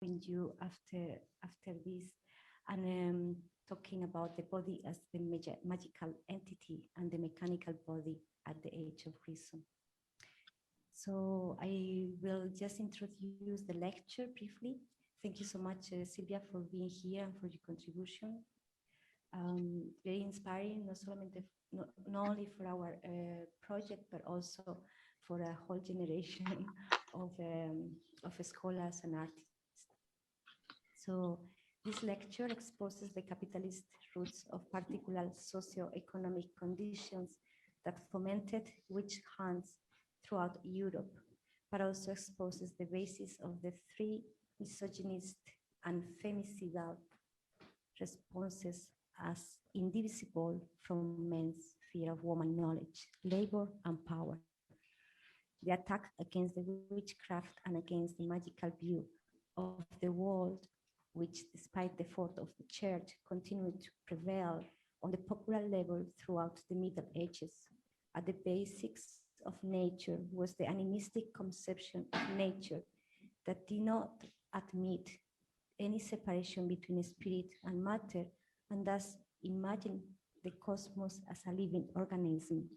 you after this, and talking about the body as the magical entity and the mechanical body at the age of reason. So I will just introduce the lecture briefly. Thank you so much, Silvia, for being here and for your contribution. Very inspiring, not only for our project, but also for a whole generation of scholars and artists. So this lecture exposes the capitalist roots of particular socio-economic conditions that fomented witch hunts throughout Europe, but also exposes the basis of the three misogynist and femicidal responses as indivisible from men's fear of woman knowledge, labor, and power. The attack against the witchcraft and against the magical view of the world, which despite the effort of the church continued to prevail on the popular level throughout the Middle Ages. At the basics of nature was the animistic conception of nature that did not admit any separation between spirit and matter, and thus imagined the cosmos as a living organism,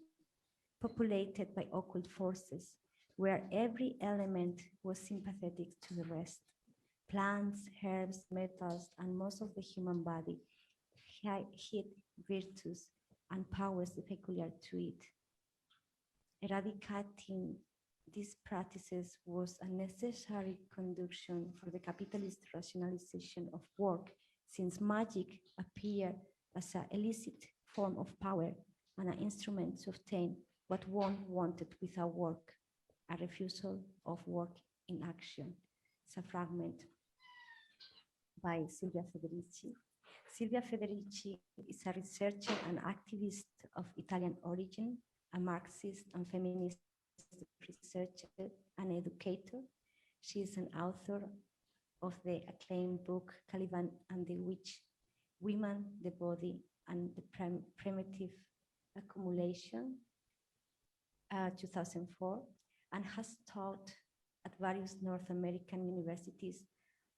populated by occult forces, where every element was sympathetic to the rest. Plants, herbs, metals, and most of the human body had virtues and powers peculiar to it. Eradicating these practices was a necessary condition for the capitalist rationalization of work, since magic appeared as an illicit form of power and an instrument to obtain what one wanted without work, a refusal of work in action. It's a fragment by Silvia Federici. Silvia Federici is a researcher and activist of Italian origin, a Marxist and feminist researcher and educator. She is an author of the acclaimed book Caliban and the Witch, Women, the Body, and the Primitive Accumulation, 2004, and has taught at various North American universities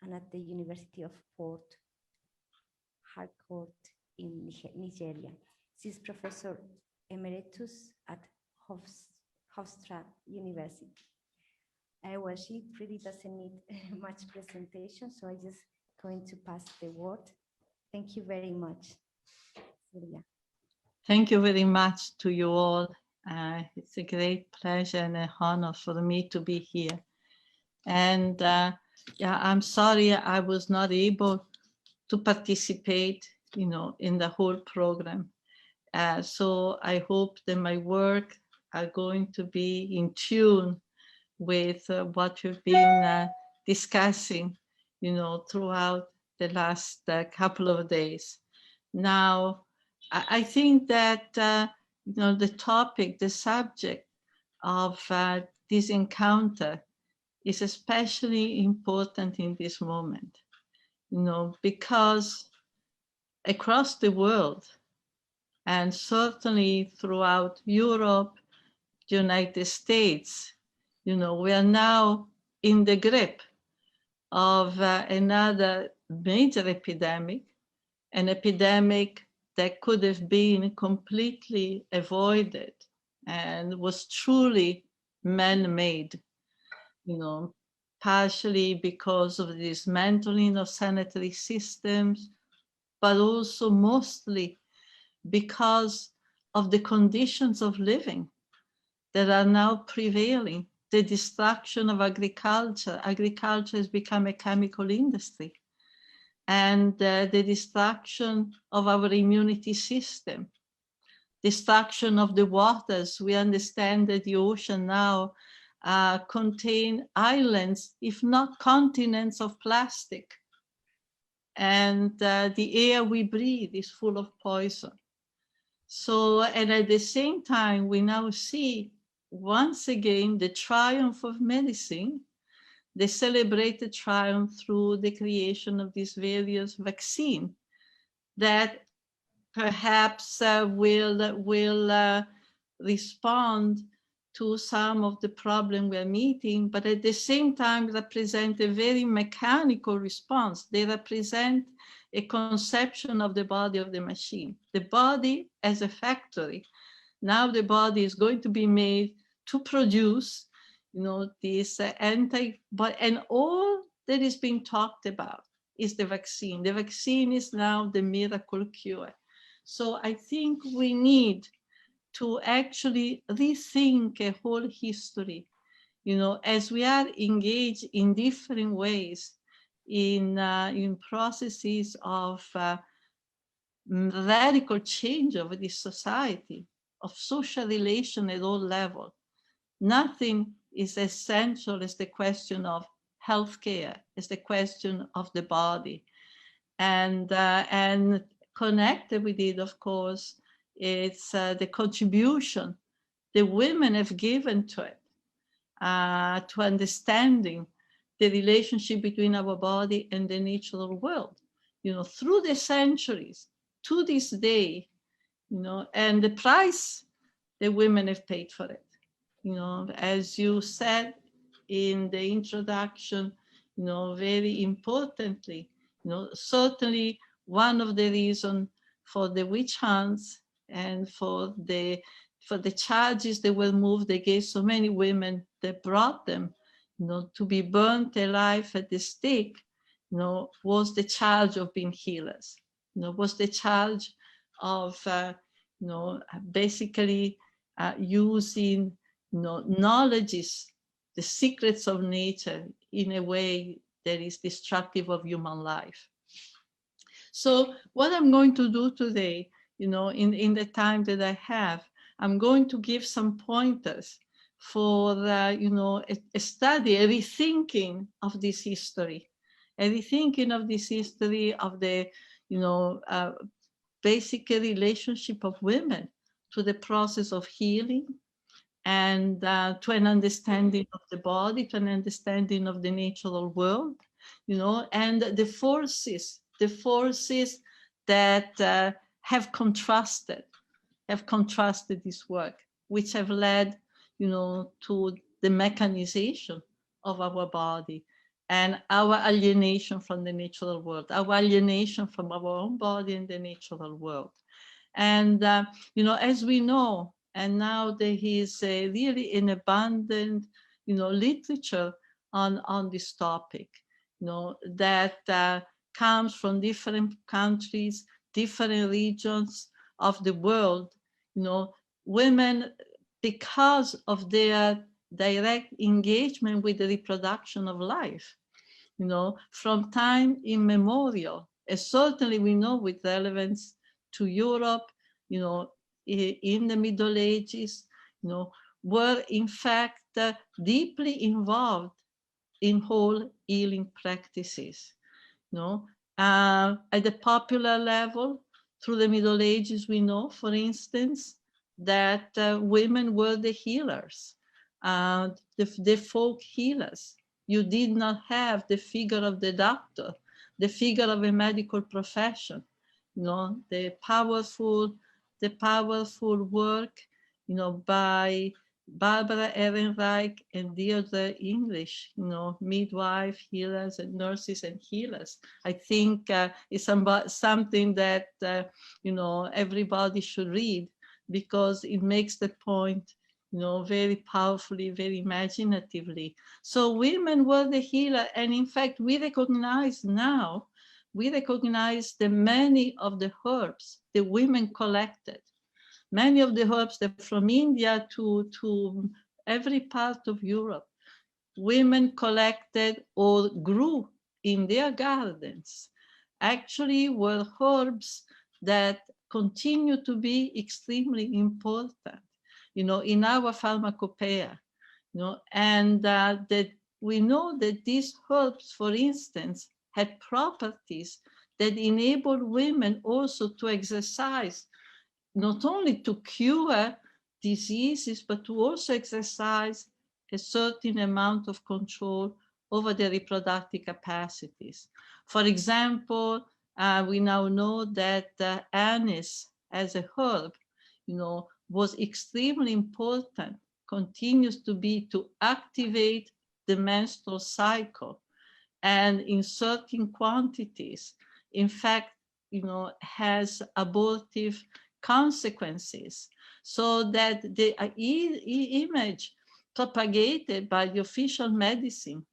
and at the University of Port Harcourt in Nigeria. She is Professor Emeritus at Hofstra University. Well, she really doesn't need much presentation, so I'm just going to pass the word. Thank you very much, Silvia. Thank you very much to you all. It's a great pleasure and an honor for me to be here. And yeah, I'm sorry I was not able to participate, in the whole program. So I hope that my work are going to be in tune with what we've been discussing, throughout the last couple of days. Now, I think that, the topic, the subject of this encounter is especially important in this moment, because across the world, and certainly throughout Europe, the United States, we are now in the grip of another major epidemic, an epidemic that could have been completely avoided and was truly man-made, partially because of the dismantling of sanitary systems, but also mostly because of the conditions of living that are now prevailing. The destruction of agriculture. Agriculture has become a chemical industry. And the destruction of our immunity system. Destruction of the waters. We understand that the ocean now contain islands, if not continents of plastic. And the air we breathe is full of poison. So, and at the same time, we now see once again the triumph of medicine, the celebrated triumph through the creation of these various vaccines that perhaps will respond to some of the problem we're meeting, but at the same time represent a very mechanical response. They represent a conception of the body of the machine. The body as a factory. Now the body is going to be made to produce, this but and all that is being talked about is the vaccine. The vaccine is now the miracle cure. So I think we need to actually rethink a whole history, as we are engaged in different ways in processes of radical change of this society, of social relation at all levels. Nothing is essential as the question of healthcare, as the question of the body. And connected with it, of course, it's the contribution the women have given to it, to understanding the relationship between our body and the natural world, through the centuries to this day, and the price the women have paid for it. As you said in the introduction, very importantly, certainly one of the reasons for the witch hunts and for the charges that were moved against so many women that brought them, to be burnt alive at the stake, was the charge of being healers, was the charge of, basically using, knowledges, the secrets of nature in a way that is destructive of human life. So what I'm going to do today, in the time that I have, I'm going to give some pointers for, a study, a rethinking of this history, a rethinking of this history of the, basic relationship of women to the process of healing and to an understanding of the body, to an understanding of the natural world, and the forces that have contrasted this work, which have led, to the mechanization of our body and our alienation from the natural world, our alienation from our own body and the natural world. And, as we know, and now there is really an abundant, literature on this topic, that comes from different countries, different regions of the world. Women, because of their direct engagement with the reproduction of life, from time immemorial, and certainly we know with relevance to Europe, in the Middle Ages, were in fact deeply involved in whole healing practices. At the popular level, through the Middle Ages, we know, for instance, that women were the healers, the folk healers. You did not have the figure of the doctor, the figure of a medical profession, the powerful work, by Barbara Ehrenreich and the other English, midwife, healers, and nurses and healers. I think it's something that, everybody should read, because it makes the point, very powerfully, very imaginatively. So women were the healer. And in fact, we recognize now, that many of the herbs the women collected, many of the herbs that from India to every part of Europe, women collected or grew in their gardens, actually were herbs that continue to be extremely important, in our pharmacopoeia, and that we know that these herbs, for instance, had properties that enabled women also to exercise, not only to cure diseases, but to also exercise a certain amount of control over their reproductive capacities. For example, we now know that anise as a herb, was extremely important continues to be to activate the menstrual cycle, and in certain quantities, in fact, has abortive consequences. So that the image propagated by the official medicine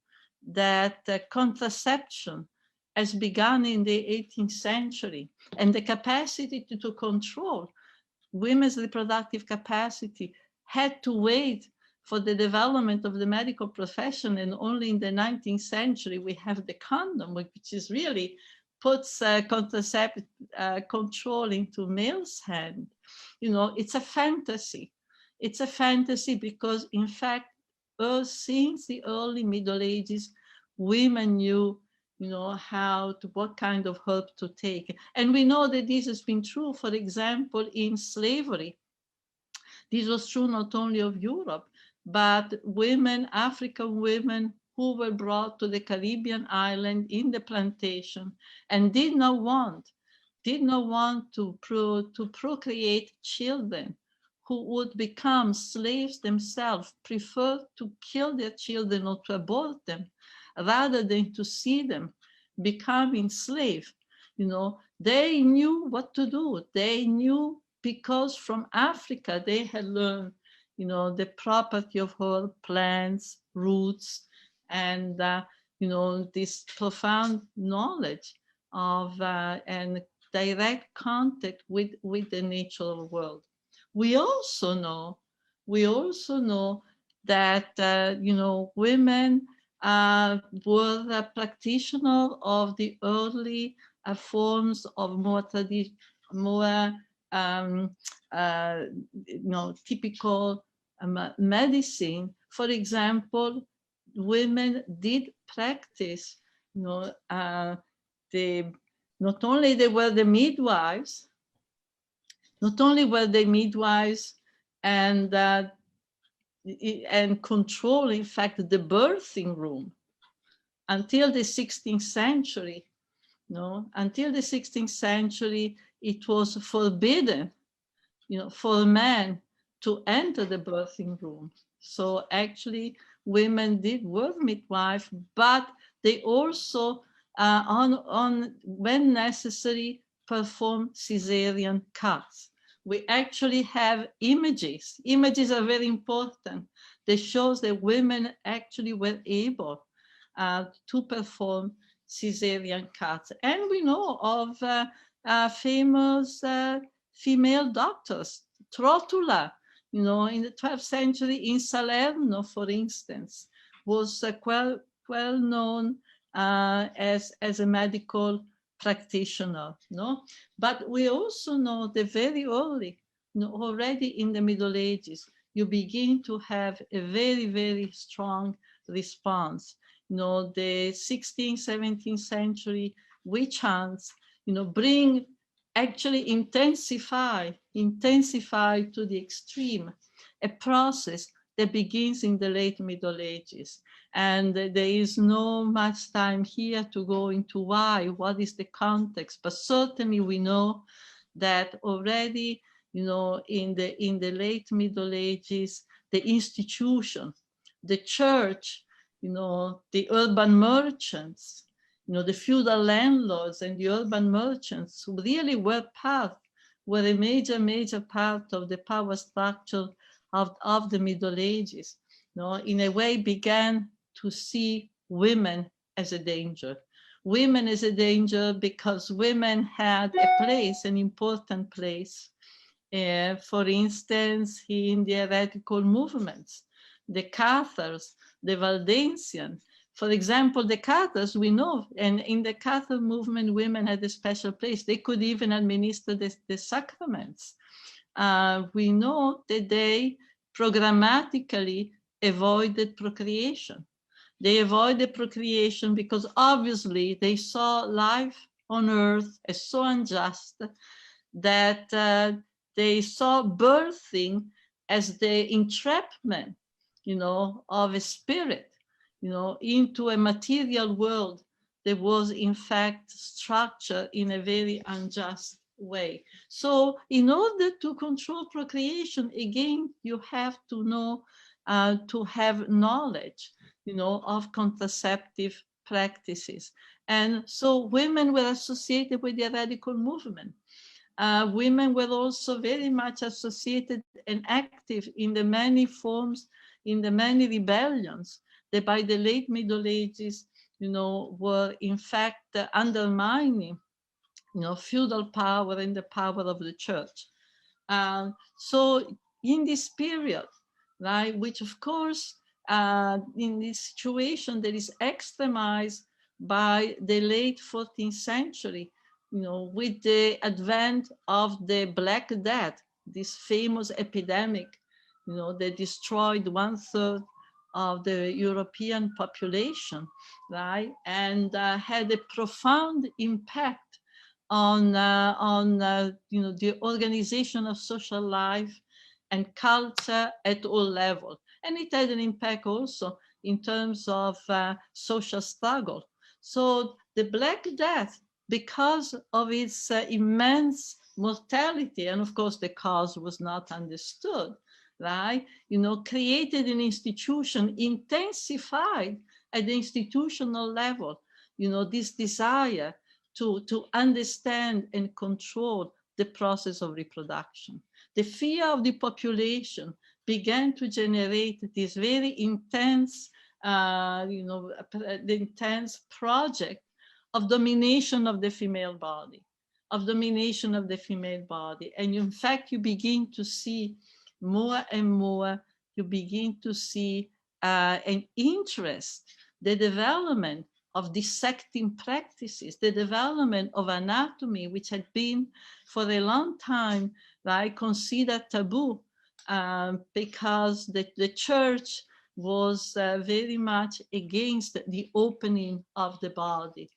that contraception has begun in the 18th century, and the capacity to control women's reproductive capacity had to wait for the development of the medical profession, and only in the 19th century we have the condom, which is really puts contraceptive control into male's hand. It's a fantasy. It's a fantasy because, in fact, since the early Middle Ages, women knew, what kind of herb to take. And we know that this has been true, for example, in slavery. This was true not only of Europe, but women, African women who were brought to the Caribbean island in the plantation and did not want to procreate children who would become slaves themselves, preferred to kill their children or to abort them rather than to see them become enslaved. They knew what to do. They knew, because from Africa they had learned, the property of herb plants, roots, and this profound knowledge of and direct contact with the natural world. We also know that women were practitioners of the early forms of more typical medicine. For example, women did practice, not only they were the midwives, and control, in fact, the birthing room until the 16th century. Until the 16th century, it was forbidden, for men to enter the birthing room. So actually, women did work midwife, but they also, when necessary, perform cesarean cuts. We actually have images. Images are very important. They show that women actually were able to perform cesarean cuts. And we know of famous female doctors, Trotula, in the 12th century in Salerno, for instance, was well known as a medical practitioner. But we also know that very early, already in the Middle Ages, you begin to have a very, very strong response. The 16th, 17th century witch hunts, actually intensify to the extreme a process that begins in the late Middle Ages. And there is no much time here to go into what is the context, but certainly we know that already, in the late Middle Ages, the institution, the church, the urban merchants, the feudal landlords and the urban merchants who really were a major part of the power structure of the Middle Ages, in a way began to see women as a danger. Women as a danger because women had a place, an important place, for instance, in the heretical movements, the Cathars, the Valdensians. For example, the Cathars, we know, and in the Cathar movement, women had a special place. They could even administer the sacraments. We know that they programmatically avoided procreation. They avoided procreation because obviously they saw life on earth as so unjust that they saw birthing as the entrapment, of a spirit, into a material world that was in fact structured in a very unjust way. So in order to control procreation, again, you have to know to have knowledge, of contraceptive practices. And so women were associated with the radical movement. Women were also very much associated and active in the many forms, in the many rebellions that by the late Middle Ages, were in fact undermining, feudal power and the power of the church. So in this period, right, which of course, in this situation that is extremized by the late 14th century, with the advent of the Black Death, this famous epidemic, that destroyed 1/3 of the European population, right, and had a profound impact on the organization of social life and culture at all levels. And it had an impact also in terms of social struggle. So the Black Death, because of its immense mortality, and of course the cause was not understood, right? Created an institution, intensified at the institutional level, this desire to understand and control the process of reproduction. The fear of the population began to generate this very intense, the intense project of domination of the female body, And in fact, you begin to see more and more, you begin to see an interest, the development of dissecting practices, the development of anatomy, which had been for a long time, right, considered taboo, because the church was very much against the opening of the body.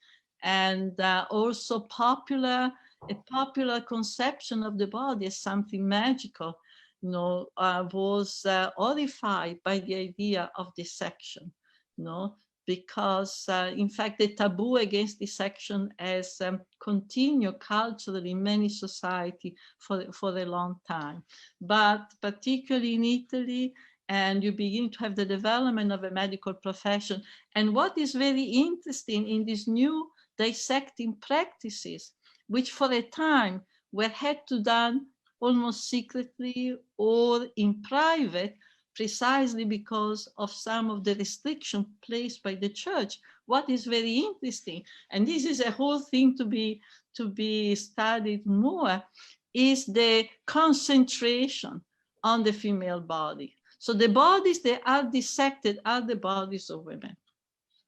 And also a popular conception of the body as something magical, was horrified by the idea of dissection, because in fact the taboo against dissection has continued culturally in many societies for a long time. But particularly in Italy, and you begin to have the development of a medical profession. And what is very interesting in these new dissecting practices, which for a time were had to done almost secretly or in private, precisely because of some of the restrictions placed by the church. What is very interesting, and this is a whole thing to be studied more, is the concentration on the female body. So the bodies that are dissected are the bodies of women.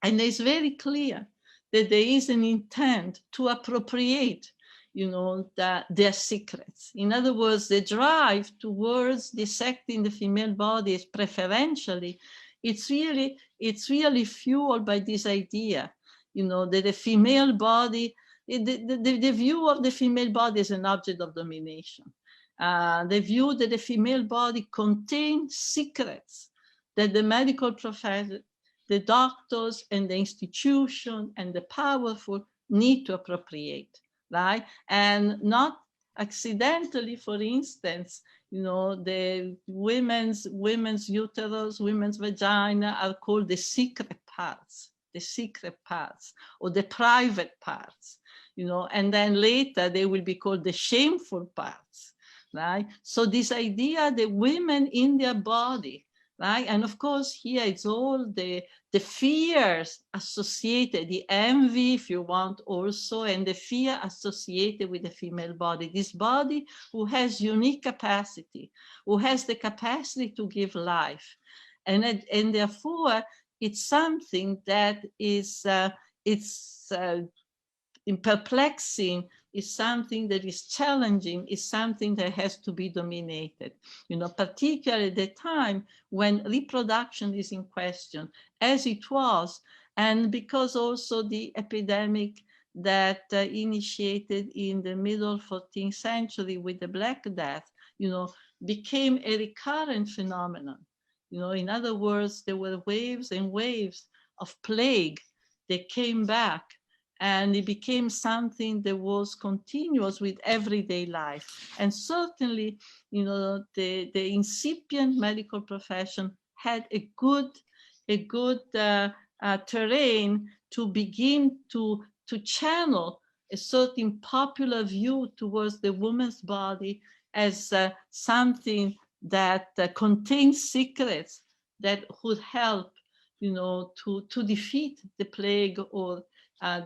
And it's very clear that there is an intent to appropriate, their secrets. In other words, the drive towards dissecting the female body is preferentially, it's really fueled by this idea, that the female body, the view of the female body as an object of domination. The view that the female body contains secrets that the medical profession, the doctors and the institution and the powerful need to appropriate, right? And not accidentally, for instance, the women's uterus, women's vagina are called the secret parts, or the private parts, and then later they will be called the shameful parts, right? So this idea that women in their body, right? And of course, here it's all the fears associated, the envy, if you want, also, and the fear associated with the female body. This body who has unique capacity, who has the capacity to give life. And therefore, it's something that is, perplexing, is something that is challenging, is something that has to be dominated, particularly at the time when reproduction is in question, as it was, and because also the epidemic that initiated in the middle 14th century with the Black Death, became a recurrent phenomenon. In other words, there were waves and waves of plague that came back, and it became something that was continuous with everyday life. And certainly, the incipient medical profession had a good terrain to begin to channel a certain popular view towards the woman's body as something that contains secrets that would help, to defeat the plague, or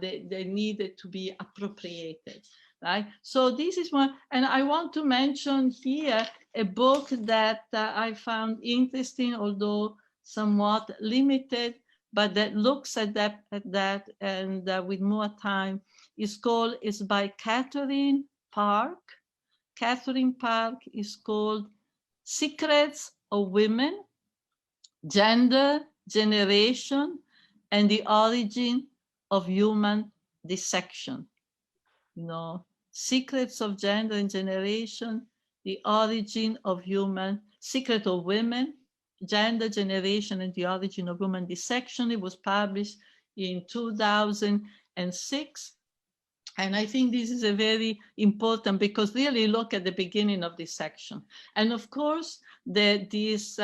they needed to be appropriated, right? So this is one, and I want to mention here a book that I found interesting, although somewhat limited, but that looks at that and with more time. It's by Catherine Park. Catherine Park is called Secrets of Women, Gender, Generation, and the Origin of Human Dissection. Secrets of Gender and Generation, the Origin of Human, Secret of Women, Gender, Generation, and the Origin of Human Dissection. It was published in 2006. And I think this is a very important, because really look at the beginning of this section. And of course, this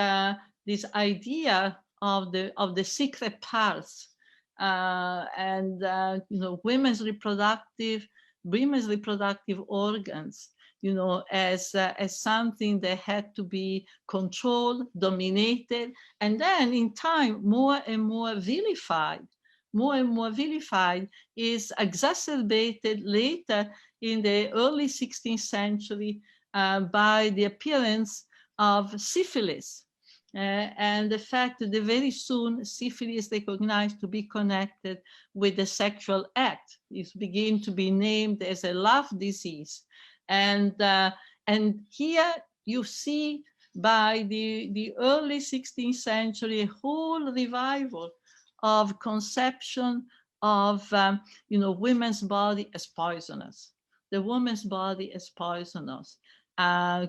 idea of the secret parts and women's reproductive organs, as something that had to be controlled, dominated, and then in time more and more vilified. More and more vilified, is exacerbated later in the early 16th century by the appearance of syphilis. And the fact that very soon syphilis is recognized to be connected with the sexual act. It begins to be named as a love disease. And here you see by the early 16th century a whole revival of conception of women's body as poisonous, the woman's body as poisonous,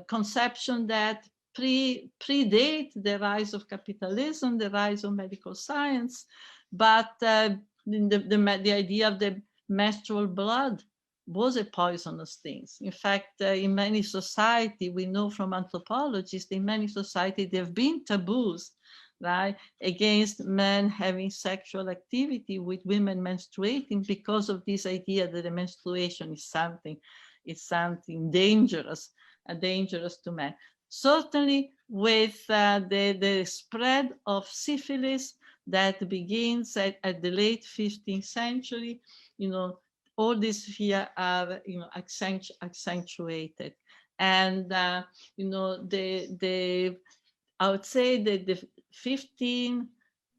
conception that predate the rise of capitalism, the rise of medical science, but the idea of the menstrual blood was a poisonous thing. In fact, in many societies, we know from anthropologists, in many societies there have been taboos, right, against men having sexual activity with women menstruating, because of this idea that the menstruation is something dangerous to men. Certainly with the spread of syphilis that begins at the late 15th century, all these fears are accentuated. And I would say that the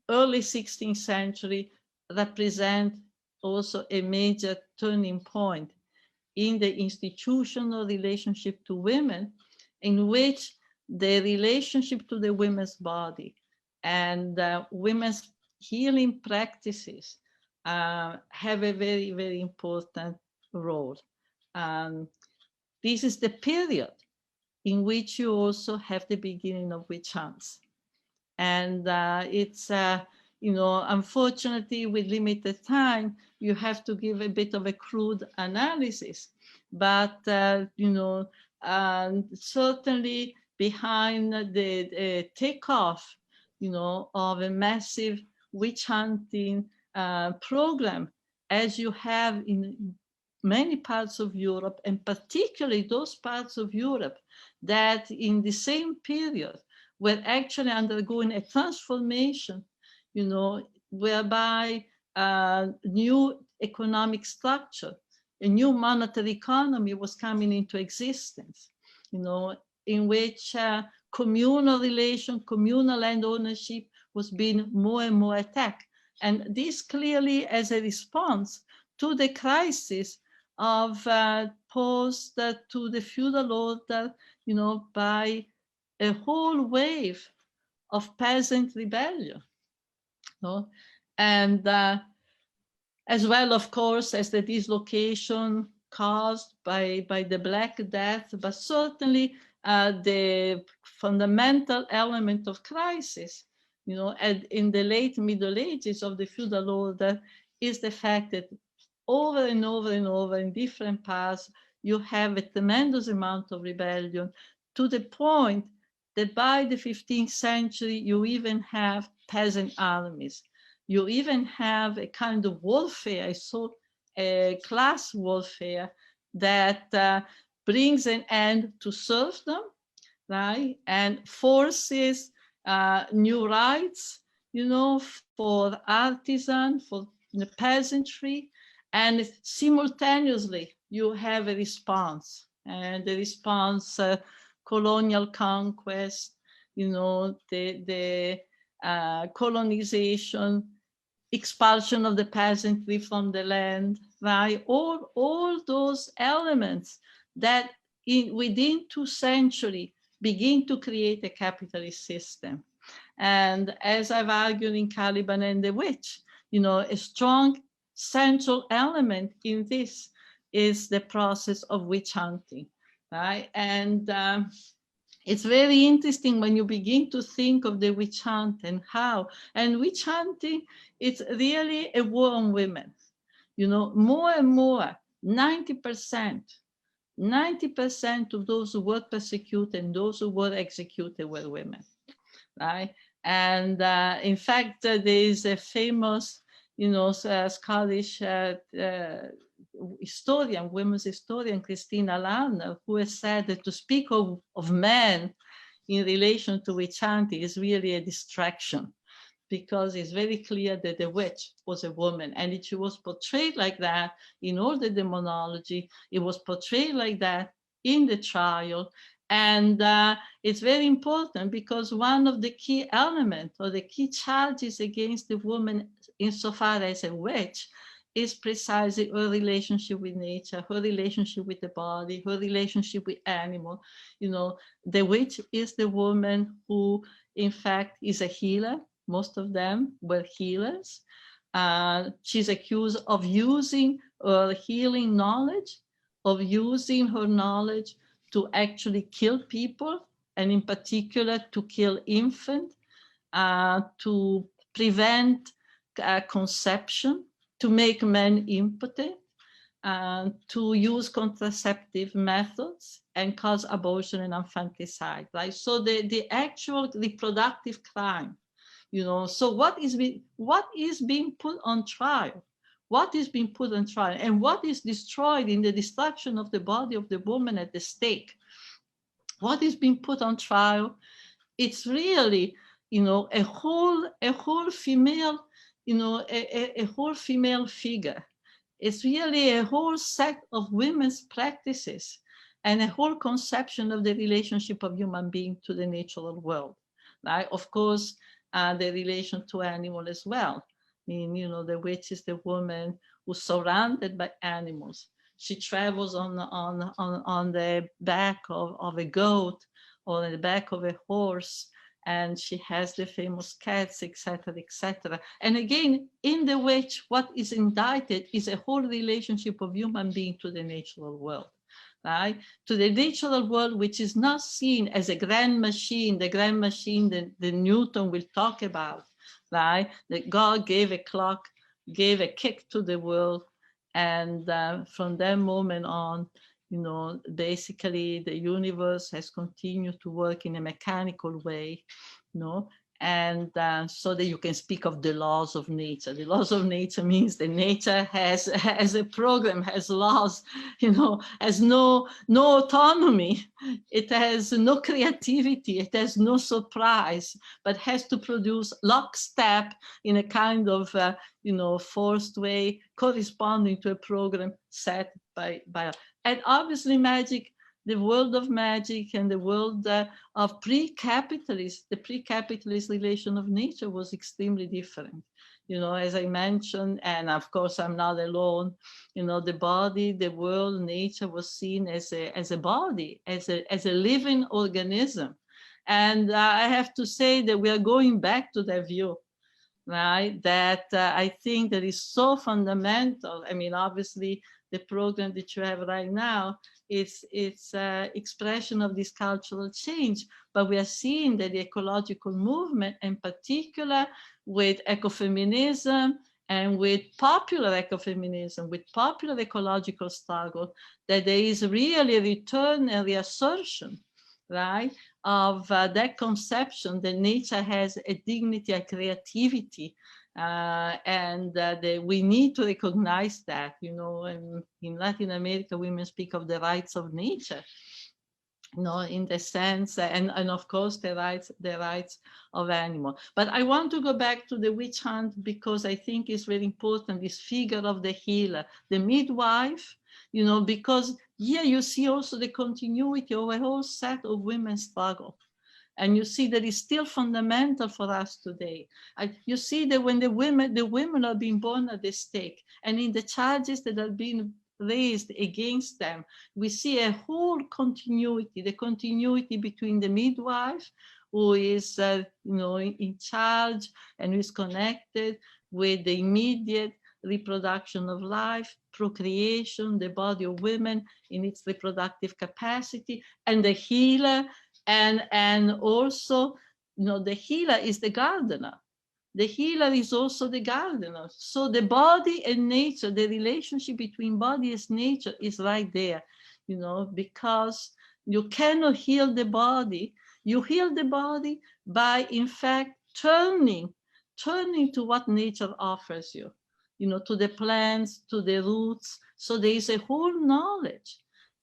early 16th century represent also a major turning point in the institutional relationship to women, in which the relationship to the women's body and women's healing practices have a very, very important role. This is the period in which you also have the beginning of witch hunts. And it's, unfortunately, with limited time, you have to give a bit of a crude analysis. But, certainly behind the takeoff, of a massive witch hunting program, as you have in many parts of Europe, and particularly those parts of Europe that in the same period were actually undergoing a transformation, whereby new economic structure, a new monetary economy was coming into existence, in which communal relation, communal land ownership was being more and more attacked. And this clearly as a response to the crisis of posed to the feudal order, by a whole wave of peasant rebellion. And as well, of course, as the dislocation caused by the Black Death, but certainly the fundamental element of crisis, in the late Middle Ages of the feudal order, is the fact that over and over and over in different parts, you have a tremendous amount of rebellion, to the point that by the 15th century, you even have peasant armies. You even have a kind of warfare, a class warfare that brings an end to serfdom, right? And forces new rights, you know, for artisan, for the peasantry, and simultaneously you have a response, and the response, colonial conquest, you know, the colonization, expulsion of the peasantry from the land, right? All those elements that within 2 centuries begin to create a capitalist system. And as I've argued in Caliban and the Witch, you know, a strong central element in this is the process of witch hunting, right? And it's very interesting when you begin to think of the witch hunt and how, and witch hunting, it's really a war on women. You know, more and more, 90% of those who were persecuted and those who were executed were women, right? And in fact, there is a famous, you know, Scottish historian, women's historian, Christina Larner, who has said that to speak of men in relation to witch hunting is really a distraction, because it's very clear that the witch was a woman, and she was portrayed like that in all the demonology. It was portrayed like that in the trial. And it's very important, because one of the key elements or the key charges against the woman insofar as a witch is precisely her relationship with nature, her relationship with the body, her relationship with animal. You know, the witch is the woman who, in fact, is a healer. Most of them were healers. She's accused of using her healing knowledge, of using her knowledge to actually kill people, and in particular to kill infants, to prevent conception, to make men impotent, to use contraceptive methods and cause abortion and infanticide, right? So the actual reproductive crime, you know. So what is being put on trial? What is being put on trial, and what is destroyed in the destruction of the body of the woman at the stake? What is being put on trial? It's really, you know, a whole female, you know, a whole female figure. It's really a whole set of women's practices and a whole conception of the relationship of human being to the natural world, right? Of course, the relation to animal as well. I mean, you know, the witch is the woman who's surrounded by animals. She travels on the back of a goat or on the back of a horse, and she has the famous cats, etc., etc. And again, in the witch, what is indicted is a whole relationship of human being to the natural world, right? To the natural world, which is not seen as a grand machine, the grand machine that Newton will talk about, right? That God gave a clock, gave a kick to the world, and from that moment on, you know, basically the universe has continued to work in a mechanical way, you know, and so that you can speak of the laws of nature. The laws of nature means that nature has a program, has laws, you know, has no autonomy. It has no creativity. It has no surprise, but has to produce lockstep in a kind of, you know, forced way, corresponding to a program set by. And obviously magic, the world of magic and the world of pre-capitalist, the pre-capitalist relation of nature was extremely different. You know, as I mentioned, and of course I'm not alone, you know, the body, the world, nature was seen as a body, as a living organism. And I have to say that we are going back to that view, right? That I think that is so fundamental. I mean, obviously, the program that you have right now, it's expression of this cultural change, but we are seeing that the ecological movement, in particular with ecofeminism and with popular ecofeminism, with popular ecological struggle, that there is really a return and reassertion right, of that conception that nature has a dignity, a creativity, and we need to recognize that, you know. In Latin America, women speak of the rights of nature, you know, in the sense, and of course the rights of animal. But I want to go back to the witch hunt because I think it's very important, this figure of the healer, the midwife, you know, because here you see also the continuity of a whole set of women's struggle. And you see that it's still fundamental for us today. You see that when the women are being born at the stake, and in the charges that are being raised against them, we see a whole continuity, the continuity between the midwife, who is you know, in charge and who is connected with the immediate reproduction of life, procreation, the body of women in its reproductive capacity, and the healer. And also, you know, the healer is the gardener. The healer is also the gardener. So the body and nature, the relationship between body and nature is right there, you know, because you cannot heal the body. You heal the body by, in fact, turning to what nature offers you know, to the plants, to the roots. So there is a whole knowledge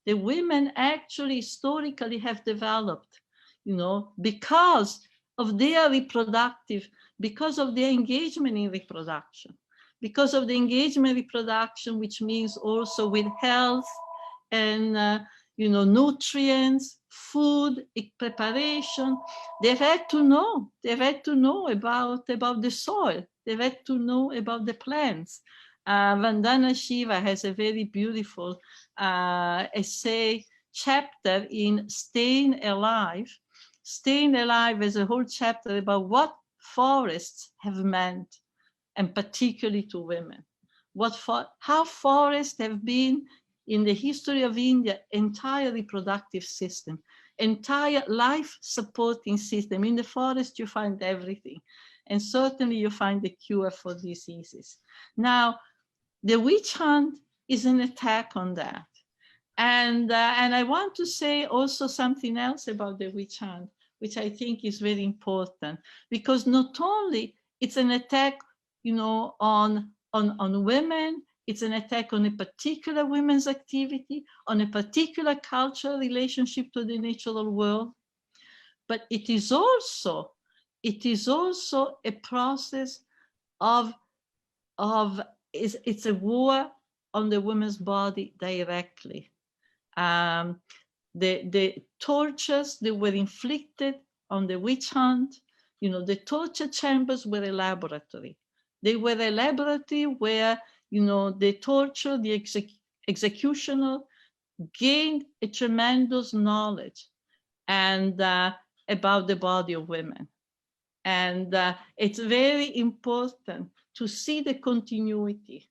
the women actually historically have developed, you know, because of their reproductive, because of their engagement in reproduction, because of the engagement in reproduction, which means also with health and, you know, nutrients, food, preparation. They've had to know about the soil. They've had to know about the plants. Vandana Shiva has a very beautiful essay chapter in Staying Alive. Staying Alive is a whole chapter about what forests have meant, and particularly to women. How forests have been in the history of India, entire reproductive system, entire life supporting system. In the forest, you find everything. And certainly you find the cure for diseases. Now, the witch hunt is an attack on that. And I want to say also something else about the witch hunt, which I think is very important, because not only it's an attack, you know, on women, it's an attack on a particular women's activity, on a particular cultural relationship to the natural world, but it is also a process of it's a war on the woman's body directly. The tortures that were inflicted on the witch hunt, you know, the torture chambers were a laboratory. They were a laboratory where, you know, the torture, the executioner gained a tremendous knowledge and about the body of women. And it's very important to see the continuity,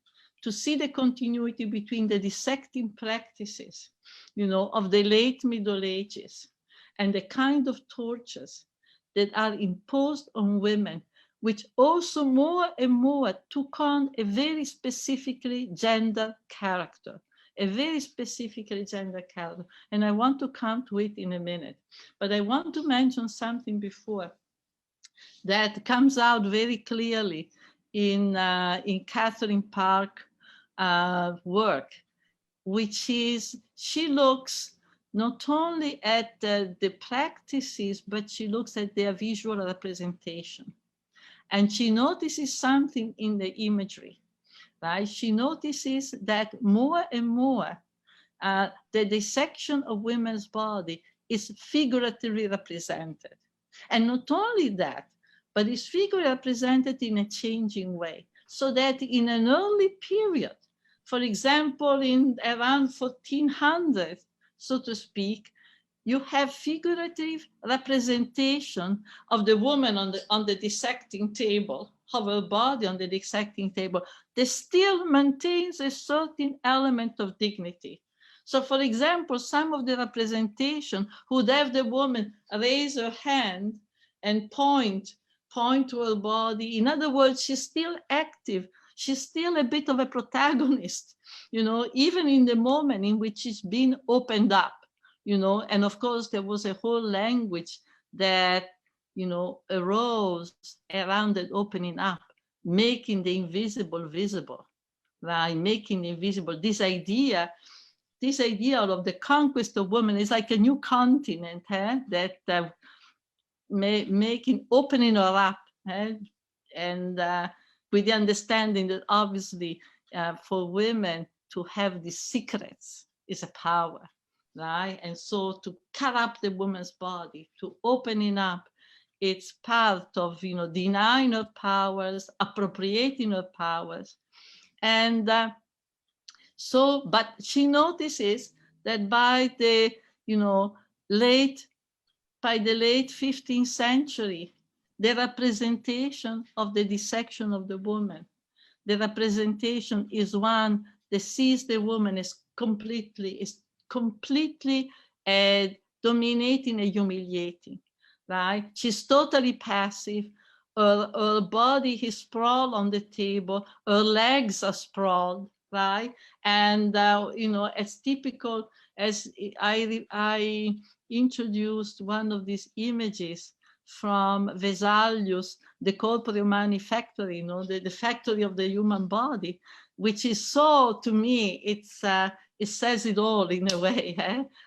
between the dissecting practices, you know, of the late Middle Ages and the kind of tortures that are imposed on women, which also more and more took on a very specifically gender character, And I want to come to it in a minute, but I want to mention something before that comes out very clearly in Catherine Park's work, which is she looks not only at the practices, but she looks at their visual representation. And she notices something in the imagery, right? She notices that more and more the dissection of women's body is figuratively represented. And not only that, but is figuratively represented in a changing way. So that in an early period, for example, in around 1400, so to speak, you have figurative representation of the woman on the dissecting table, of her body on the dissecting table, that still maintains a certain element of dignity. So, for example, some of the representation would have the woman raise her hand and point to her body. In other words, she's still active. She's still a bit of a protagonist, you know, even in the moment in which she's been opened up, you know, and of course there was a whole language that, you know, arose around that opening up, making the invisible visible, right? Making the invisible, this idea of the conquest of women is like a new continent, that making, opening her up, and with the understanding that obviously for women to have these secrets is a power, right? And so to cut up the woman's body, to opening up, it's part of, you know, denying her powers, appropriating her powers. And so, but she notices that by the, you know, late 15th century, the representation of the dissection of the woman, the representation is one that sees the woman as completely dominating and humiliating, right? She's totally passive. Her body is sprawled on the table. Her legs are sprawled, right? And you know, as typical as I introduced one of these images from Vesalius, the corporeal manufactory, you know, the factory of the human body, which is so, to me, it says it all in a way.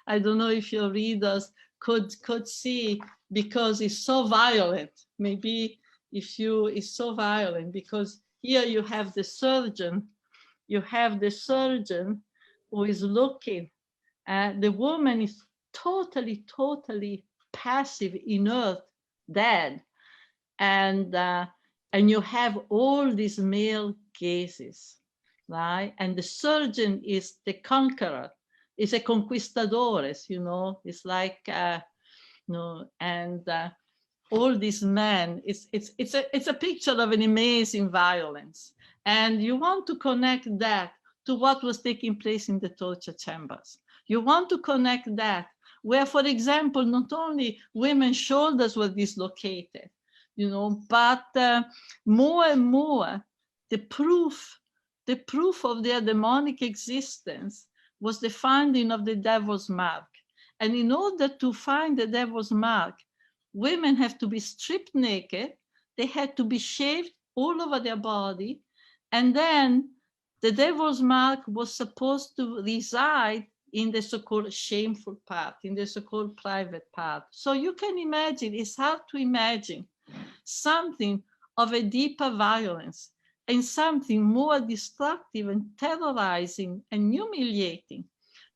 I don't know if your readers could see, because it's so violent. Maybe if you, it's so violent because here you have the surgeon, who is looking, the woman is totally passive, inert, dead, and you have all these male gazes, right? And the surgeon is the conqueror, is a conquistadores, you know. It's like you know, and all these men, it's a picture of an amazing violence, and you want to connect that to what was taking place in the torture chambers. You want to connect that where, for example, not only women's shoulders were dislocated, you know, but more and more the proof of their demonic existence was the finding of the devil's mark. And in order to find the devil's mark, women have to be stripped naked, they had to be shaved all over their body, and then the devil's mark was supposed to reside in the so-called shameful part, in the so-called private part. So you can imagine, it's hard to imagine something of a deeper violence and something more destructive and terrorizing and humiliating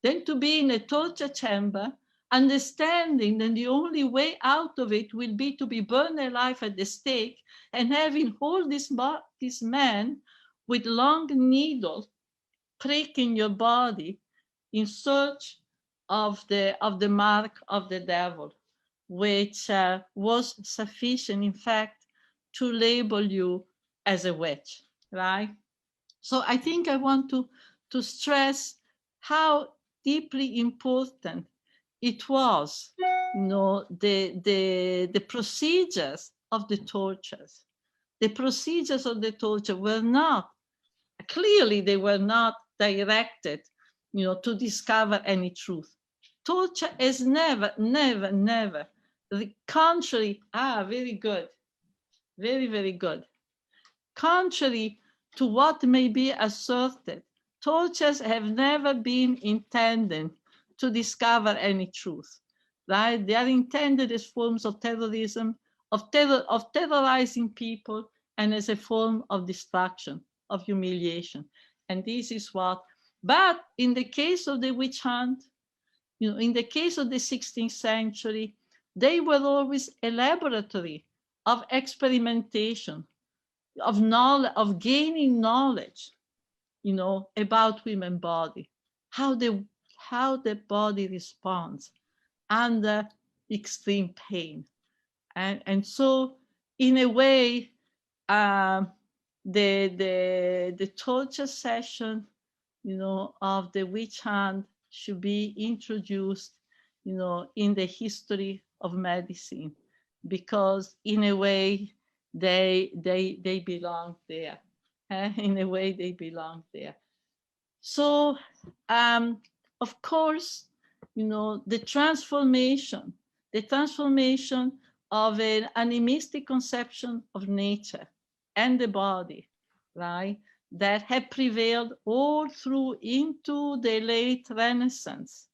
than to be in a torture chamber, understanding that the only way out of it will be to be burned alive at the stake, and having all this man with long needles pricking your body in search of the mark of the devil, which was sufficient, in fact, to label you as a witch, right? So I think I want to stress how deeply important it was, you know, the procedures of the tortures. The procedures of the torture were not, clearly they were not directed, you know, to discover any truth. Torture is never, the contrary, very good, very good. Contrary to what may be asserted, tortures have never been intended to discover any truth, right? They are intended as forms of terrorism, of terrorizing people, and as a form of destruction, of humiliation. And this is what, but in the case of the witch hunt, you know, in the case of the 16th century, they were always a laboratory of experimentation, of knowledge, of gaining knowledge, you know, about women's body, how the body responds under extreme pain. And so in a way, the torture session, you know, of the witch hunt should be introduced, you know, in the history of medicine, because in a way they belong there. In a way they belong there. So of course, the transformation of an animistic conception of nature and the body, right, that had prevailed all through into the late Renaissance,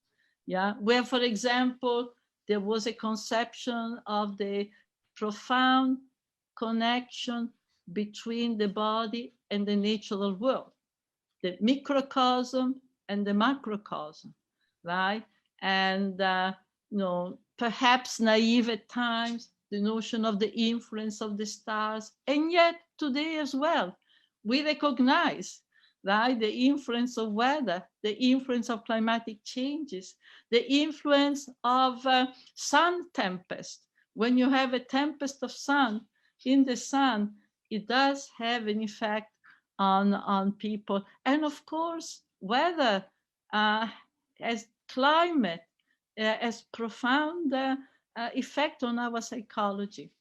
yeah, where, for example, there was a conception of the profound connection between the body and the natural world, the microcosm and the macrocosm, right? And perhaps naive at times, the notion of the influence of the stars, and yet today as well, we recognize, right, the influence of weather, the influence of climatic changes, the influence of sun tempest. When you have a tempest of sun in the sun, it does have an effect on people. And of course, weather as climate has profound effect on our psychology.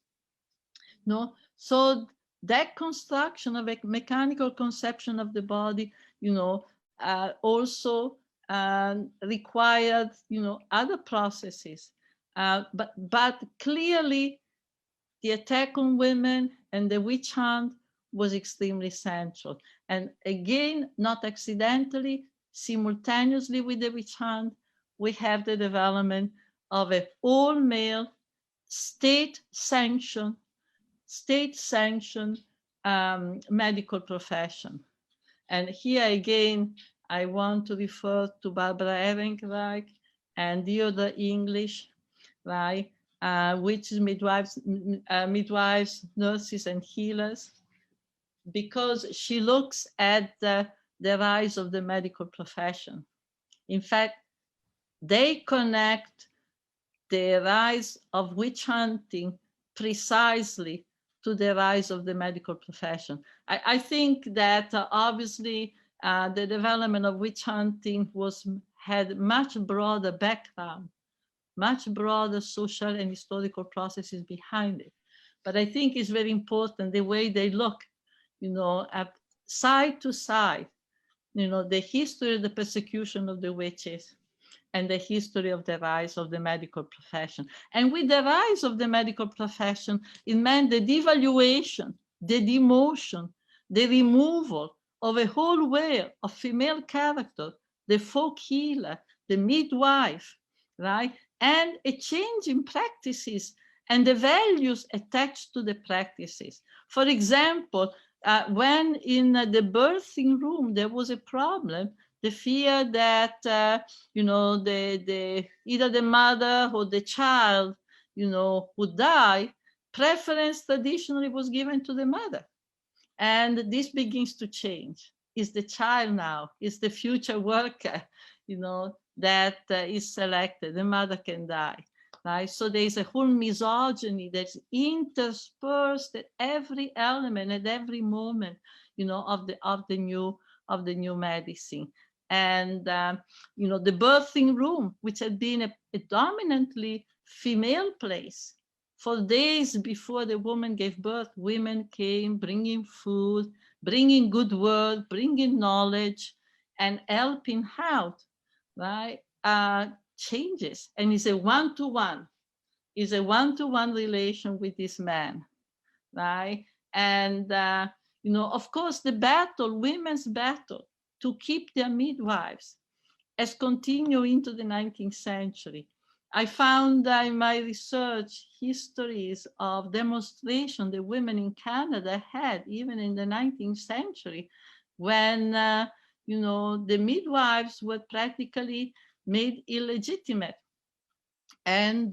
No, so that construction of a mechanical conception of the body, also required, other processes. But clearly, the attack on women and the witch hunt was extremely central. And again, not accidentally, simultaneously with the witch hunt, we have the development of an all-male, state-sanctioned medical profession. And here again, I want to refer to Barbara Ehrenreich and the other English, right, which is midwives, nurses, and healers, because she looks at the rise of the medical profession. In fact, they connect the rise of witch hunting precisely to the rise of the medical profession. I think that obviously the development of witch hunting had much broader background, much broader social and historical processes behind it. But I think it's very important the way they look, at side to side, the history of the persecution of the witches and the history of the rise of the medical profession. And with the rise of the medical profession, it meant the devaluation, the demotion, the removal of a whole wave of female character, the folk healer, the midwife, right? And a change in practices and the values attached to the practices. For example, when in the birthing room there was a problem, the fear that either the mother or the child would die, preference traditionally was given to the mother. And this begins to change. It's the child now, it's the future worker, that is selected. The mother can die, right? So there's a whole misogyny that's interspersed at every element, at every moment, of the new medicine. And the birthing room, which had been a dominantly female place, for days before the woman gave birth, women came bringing food, bringing good word, bringing knowledge, and helping out, right? Changes. And it's a one-to-one. It's a one-to-one relation with this man, right? And, of course, the battle, women's battle to keep their midwives has continued into the 19th century. I found in my research histories of demonstration that women in Canada had even in the 19th century, when the midwives were practically made illegitimate, and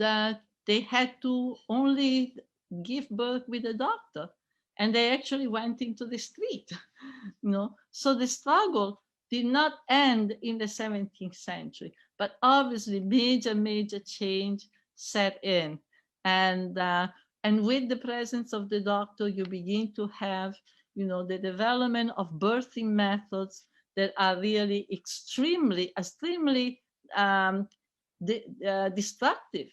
they had to only give birth with a doctor, and they actually went into the street. So the struggle did not end in the 17th century, but obviously major change set in. And with the presence of the doctor, you begin to have, the development of birthing methods that are really extremely destructive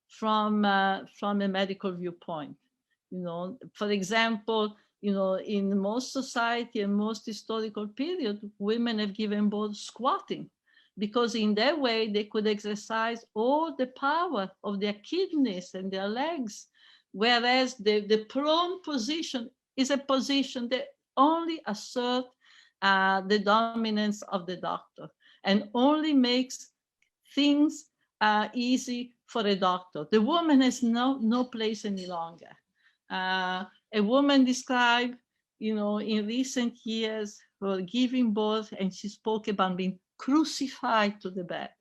from a medical viewpoint. For example, in most society and most historical period, women have given birth squatting, because in that way they could exercise all the power of their kidneys and their legs, whereas the prone position is a position that only asserts the dominance of the doctor and only makes things easy for a doctor. The woman has no place any longer. A woman described, in recent years, her giving birth, and she spoke about being crucified to the bed,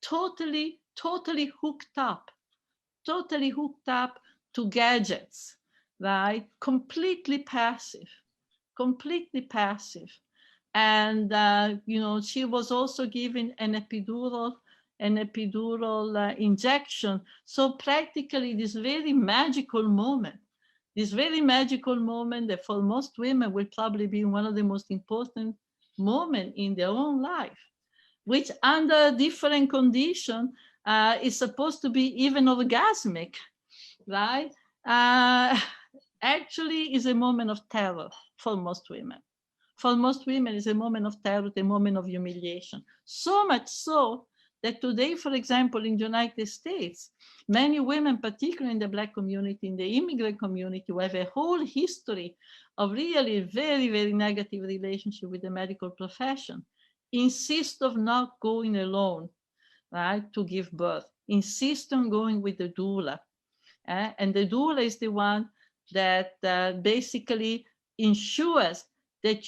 totally hooked up to gadgets, right? Completely passive. And, she was also given an epidural injection. So practically this very magical moment that for most women will probably be one of the most important moments in their own life, which under different conditions is supposed to be even orgasmic, right? Actually is a moment of terror for most women. For most women, it's a moment of terror, a moment of humiliation. So much so that today, for example, in the United States, many women, particularly in the Black community, in the immigrant community, who have a whole history of really very, very negative relationship with the medical profession, insist of not going alone, right, to give birth, insist on going with the doula. And the doula is the one that basically ensures that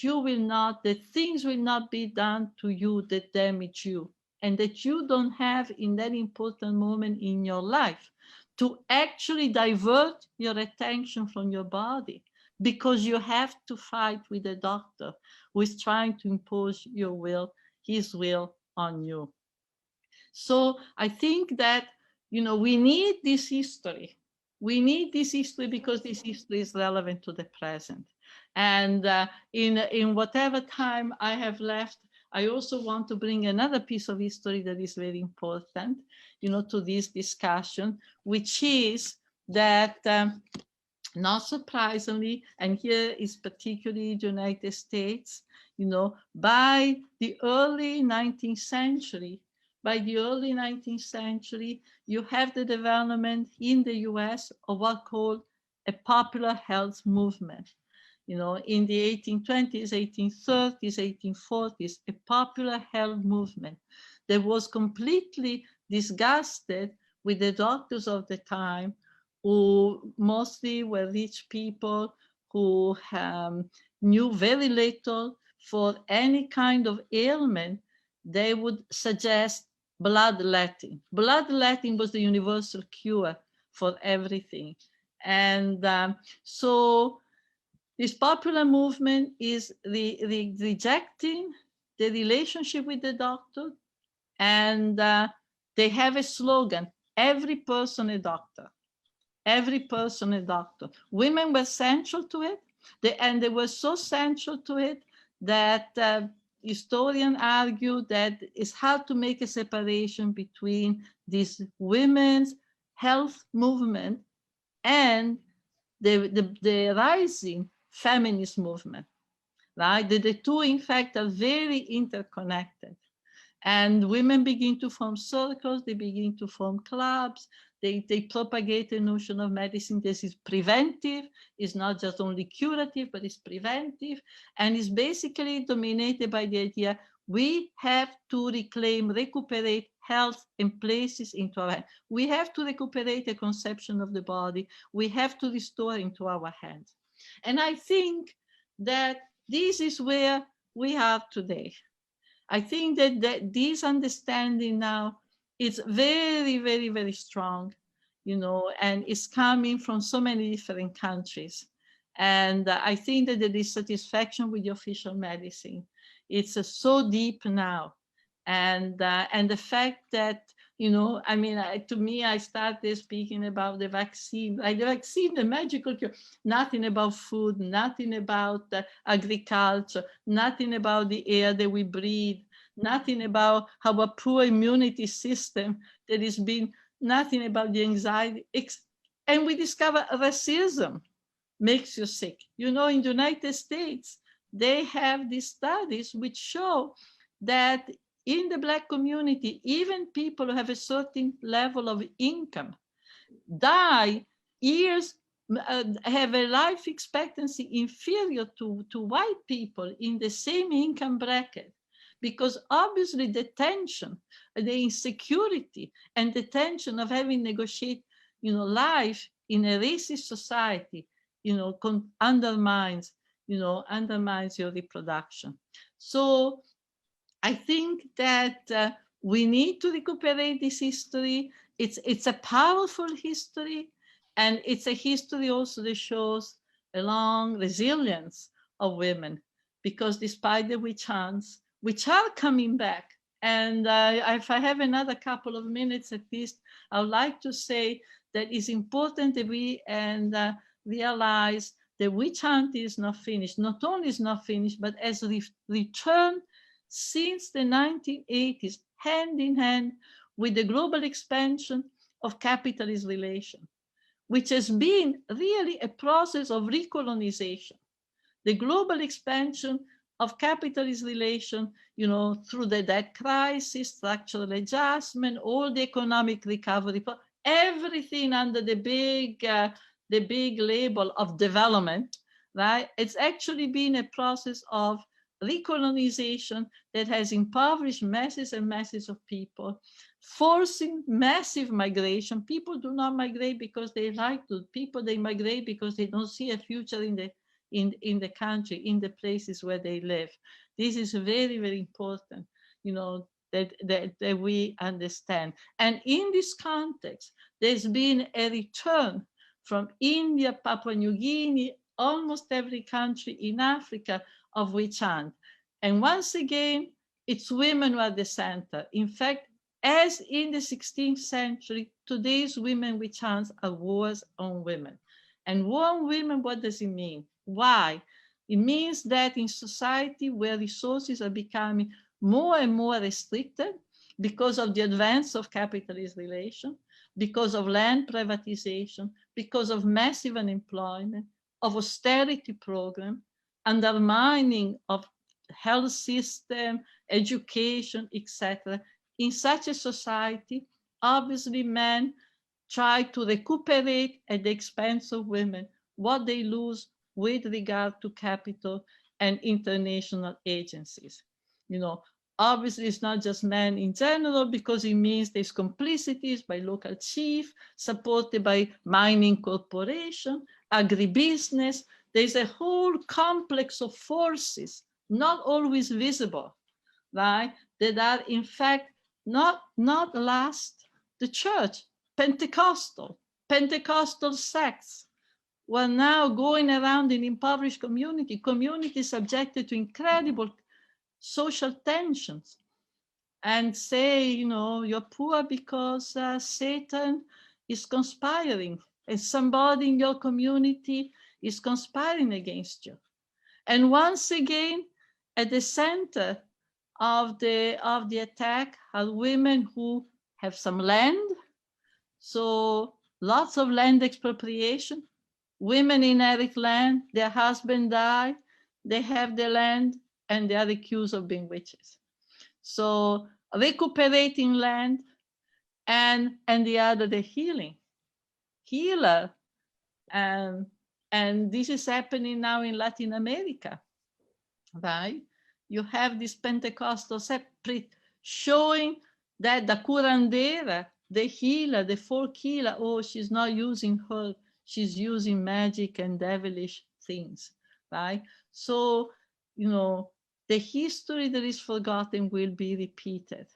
things will not be done to you that damage you, and that you don't have in that important moment in your life to actually divert your attention from your body, because you have to fight with a doctor who is trying to impose his will on you. So I think that, we need this history. We need this history because this history is relevant to the present. And in whatever time I have left, I also want to bring another piece of history that is very important, to this discussion, which is that, not surprisingly, and here is particularly the United States, by the early 19th century, you have the development in the US of what's called a popular health movement. In the 1820s, 1830s, 1840s, a popular health movement that was completely disgusted with the doctors of the time, who mostly were rich people who knew very little. For any kind of ailment, they would suggest bloodletting. Bloodletting was the universal cure for everything. And so this popular movement is rejecting the relationship with the doctor, and they have a slogan: every person a doctor. Every person a doctor. Women were central to it, and they were so central to it that historians argue that it's hard to make a separation between this women's health movement and the rising feminist movement, right? The two, in fact, are very interconnected. And women begin to form circles, they begin to form clubs, they propagate the notion of medicine. This is preventive, it's not just only curative, but it's preventive, and it's basically dominated by the idea we have to recuperate health and places into our hand. We have to recuperate a conception of the body. We have to restore into our hands. And I think that this is where we are today. I think that this understanding now is very, very, very strong, and it's coming from so many different countries. And I think that the dissatisfaction with the official medicine, it's so deep now. And the fact that, to me, I started speaking about the vaccine, like the vaccine, the magical cure, nothing about food, nothing about agriculture, nothing about the air that we breathe, nothing about our poor immunity system that has been, nothing about the anxiety. And we discover racism makes you sick. In the United States, they have these studies which show that in the Black community, even people who have a certain level of income die years, have a life expectancy inferior to white people in the same income bracket. Because obviously the tension, the insecurity, and the tension of having negotiate, life in a racist society, undermines your reproduction. So I think that we need to recuperate this history. It's a powerful history, and it's a history also that shows a long resilience of women, because despite the witch hunts, which are coming back, and if I have another couple of minutes at least, I would like to say that it's important that we realize the witch hunt is not finished. Not only is not finished, but has returned since the 1980s, hand in hand with the global expansion of capitalist relation, which has been really a process of recolonization. The global expansion of capitalist relation, through the debt crisis, structural adjustment, all the economic recovery, everything under the big label of development, right? It's actually been a process of recolonization that has impoverished masses and masses of people, forcing massive migration. People do not migrate because they like to. They migrate because they don't see a future in the country, in the places where they live. This is very, very important, that we understand. And in this context, there's been a return from India, Papua New Guinea, almost every country in Africa of witch hunt. And once again, it's women who are the center. In fact, as in the 16th century, today's women witch hunts are wars on women. And war on women, what does it mean? Why? It means that in society where resources are becoming more and more restricted because of the advance of capitalist relation, because of land privatization, because of massive unemployment, of austerity program, undermining of health system, education, etc. In such a society, obviously men try to recuperate at the expense of women what they lose with regard to capital and international agencies. Obviously it's not just men in general, because it means there's complicities by local chief, supported by mining corporation, agribusiness. There's a whole complex of forces, not always visible, right? That are in fact not last the church, Pentecostal sects were now going around in impoverished communities subjected to incredible social tensions, and say, you're poor because Satan is conspiring, and somebody in your community is conspiring against you. And once again, at the center of the attack are women who have some land. So lots of land expropriation. Women inherit land, their husband die, they have the land, and they are accused of being witches. So recuperating land, and the other, the healer. And this is happening now in Latin America, right? You have this Pentecostal separate showing that the curandera, the healer, the folk healer, she's not using her, she's using magic and devilish things, right? So, the history that is forgotten will be repeated.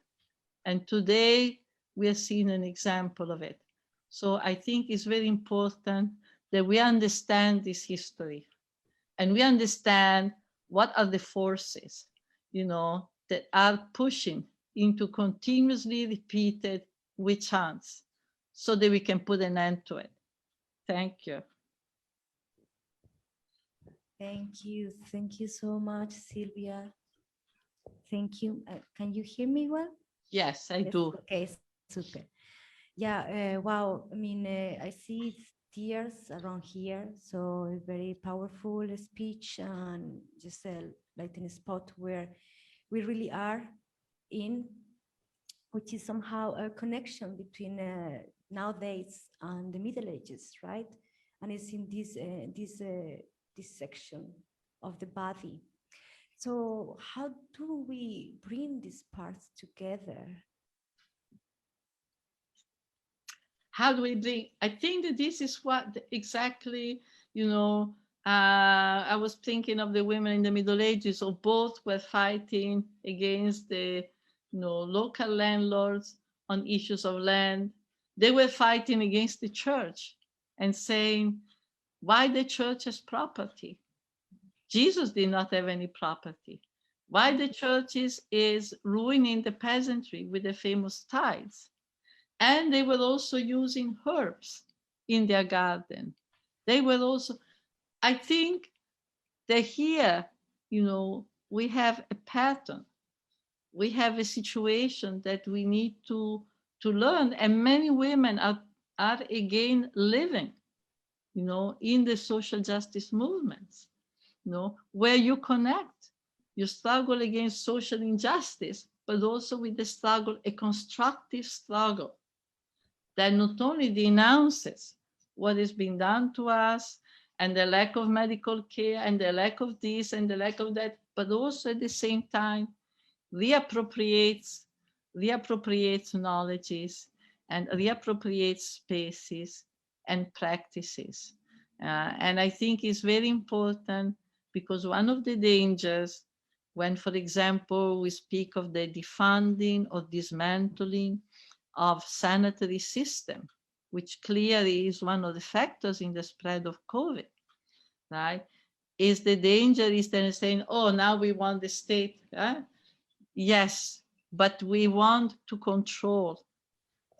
And today we are seeing an example of it. So I think it's very important that we understand this history, and we understand what are the forces, that are pushing into continuously repeated witch hunts, so that we can put an end to it. Thank you. Thank you. Thank you so much, Sylvia. Thank you. Can you hear me well? Yes, I do. Okay, super. Yeah, wow. I mean, I see tears around here. So a very powerful speech, and just like in a spot where we really are in, which is somehow a connection between nowadays and the Middle Ages, right? And it's in this section of the body. So how do we bring these parts together? How do we bring? I think that this is what exactly, I was thinking of the women in the Middle Ages, so both were fighting against the, local landlords on issues of land. They were fighting against the church and saying, why the church has property? Jesus did not have any property. Why the church is ruining the peasantry with the famous tithes? And they were also using herbs in their garden. They were also, I think that here, we have a pattern. We have a situation that we need to learn. And many women are again living, in the social justice movements, where you connect. You struggle against social injustice, but also with the struggle, a constructive struggle that not only denounces what is being done to us and the lack of medical care and the lack of this and the lack of that, but also at the same time reappropriates knowledges and reappropriates spaces and practices. And I think it's very important, because one of the dangers when, for example, we speak of the defunding or dismantling of sanitary system, which clearly is one of the factors in the spread of COVID, right? Is the danger is then saying, oh, now we want the state. Yes, but we want to control,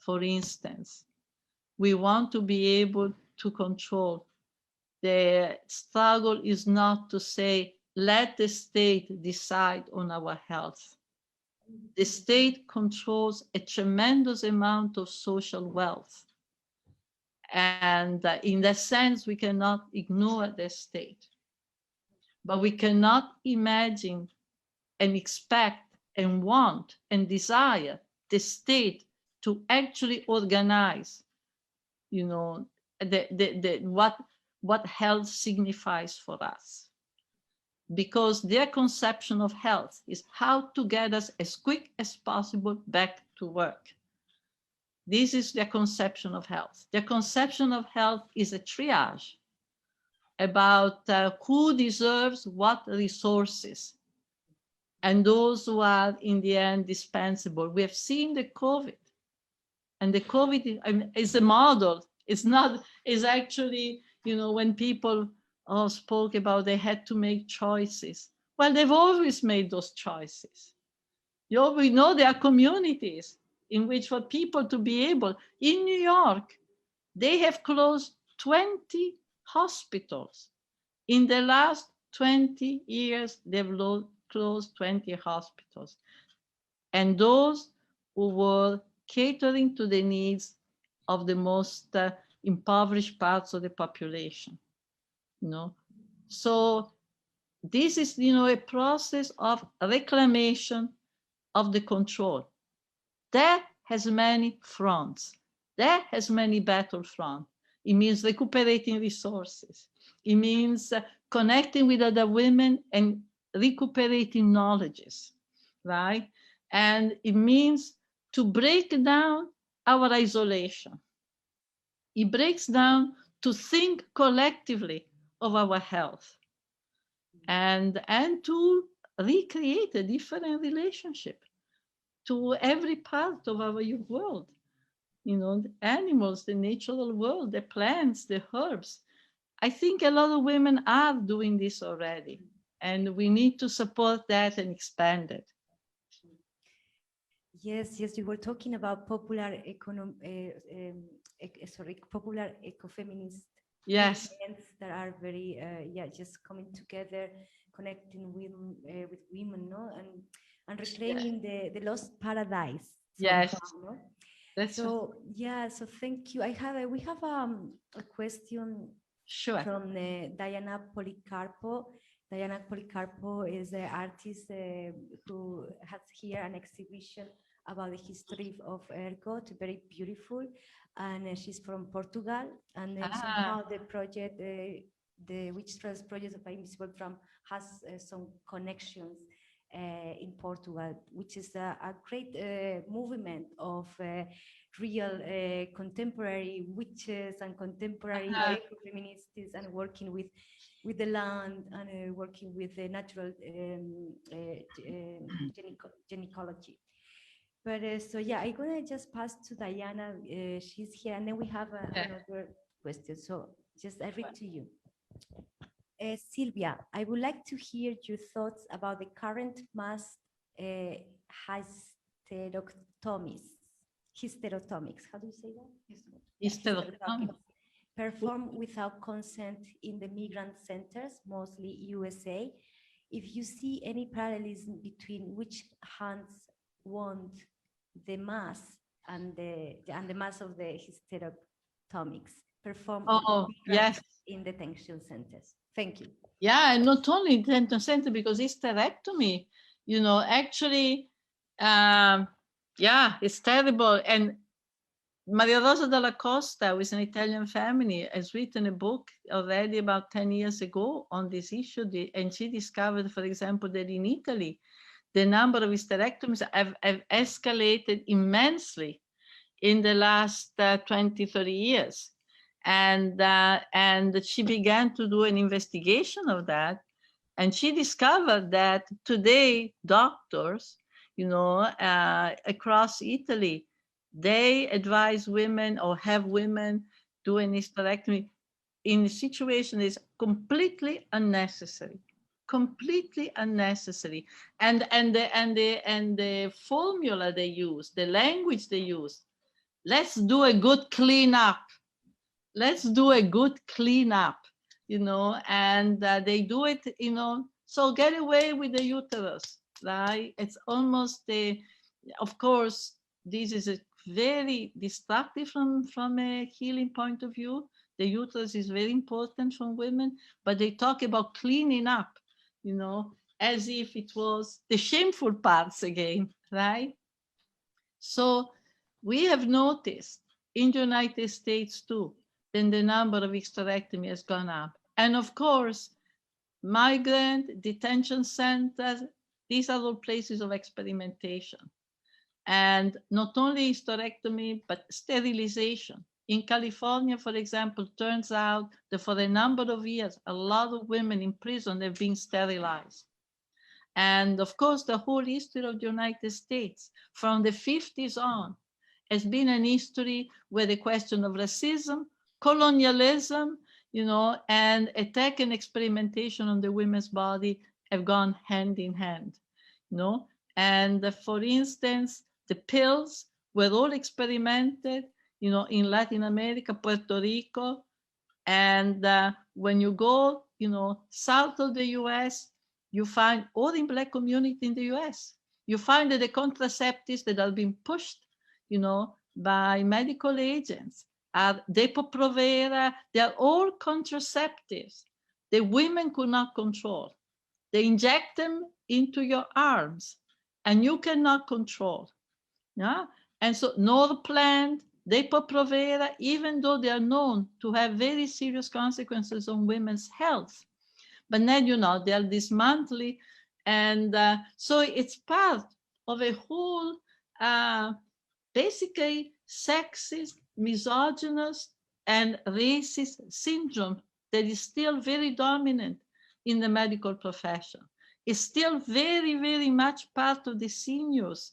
for instance. We want to be able to control. The struggle is not to say, let the state decide on our health. The state controls a tremendous amount of social wealth. And in that sense, we cannot ignore the state. But we cannot imagine and expect and want and desire the state to actually organize, what health signifies for us. Because their conception of health is how to get us as quick as possible back to work. This is their conception of health. Their conception of health is a triage about who deserves what resources, and those who are in the end dispensable. We have seen the COVID, and the COVID is a model. It's not, is actually, when people spoke about they had to make choices. Well, they've always made those choices. We know there are communities in which for people to be able, in New York, they have closed 20 hospitals. In the last 20 years, they've closed 20 hospitals. And those who were catering to the needs of the most impoverished parts of the population. So this is, a process of reclamation of the control. That has many fronts. That has many battlefronts. It means recuperating resources. It means connecting with other women and recuperating knowledges, right? And it means to break down our isolation. It breaks down to think collectively of our health and to recreate a different relationship to every part of our world. The animals, the natural world, the plants, the herbs. I think a lot of women are doing this already, and we need to support that and expand it. Yes, you were talking about popular popular ecofeminist movements that are very, just coming together, connecting with women, no, and reclaiming the lost paradise. Somehow, no? So yeah, so thank you. We have a question Sure. from Diana Policarpo. Diana Policarpo is an artist who has here an exhibition about the history of ergot, very beautiful, and she's from Portugal. And somehow the project, the Witchcraft project of Invisible Drum, has some connections in Portugal, which is a great movement of real contemporary witches and contemporary ecofeminists and working with the land and working with the natural gynecology. But so yeah, I'm gonna just pass to Diana. She's here, and then we have another question. So just I read to you. Sylvia, I would like to hear your thoughts about the current mass hysterectomies. How do you say that? Hysterectomies. Performed without consent in the migrant centers, mostly USA. If you see any parallelism between which hands want the mass and the mass of the hysterectomies performed in detention centers. Thank you. Yeah, and not only in detention center, because hysterectomy, you know, actually, yeah, it's terrible. And Maria Rosa della Costa, with an Italian family, has written a book already about 10 years ago on this issue. And she discovered, for example, that in Italy, the number of hysterectomies have escalated immensely in the last 20, 30 years. And she began to do an investigation of that. And she discovered that today, doctors, you know, across Italy, they advise women or have women do an hysterectomy in a situation that is completely unnecessary. Completely unnecessary. And the formula they use, the language they use, let's do a good cleanup. Let's do a good cleanup, you know, and they do it, you know, so get away with the uterus, right? It's almost of course, this is a very destructive from a healing point of view. The uterus is very important for women, but they talk about cleaning up, you know, as if it was the shameful parts again, right? So we have noticed in the United States too, then the number of hysterectomy has gone up. And of course, migrant detention centers, these are all places of experimentation. And not only hysterectomy, but sterilization. In California, for example, turns out that for a number of years, a lot of women in prison have been sterilized. And of course, the whole history of the United States, from the 50s on, has been an history where the question of racism, colonialism, you know, and attack and experimentation on the women's body have gone hand in hand, you know. And for instance, the pills were all experimented, you know, in Latin America, Puerto Rico. And when you go, you know, south of the US, you find, or in Black community in the US, you find that the contraceptives that are being pushed, you know, by medical agents are Depo-Provera. They are all contraceptives the women could not control. They inject them into your arms and you cannot control. Yeah? And so Norplant, Depo-Provera, even though they are known to have very serious consequences on women's health, but then, you know, they are dismantling. And so it's part of a whole basically sexist, misogynist, and racist syndrome that is still very dominant in the medical profession. It's still very, very much part of the sinews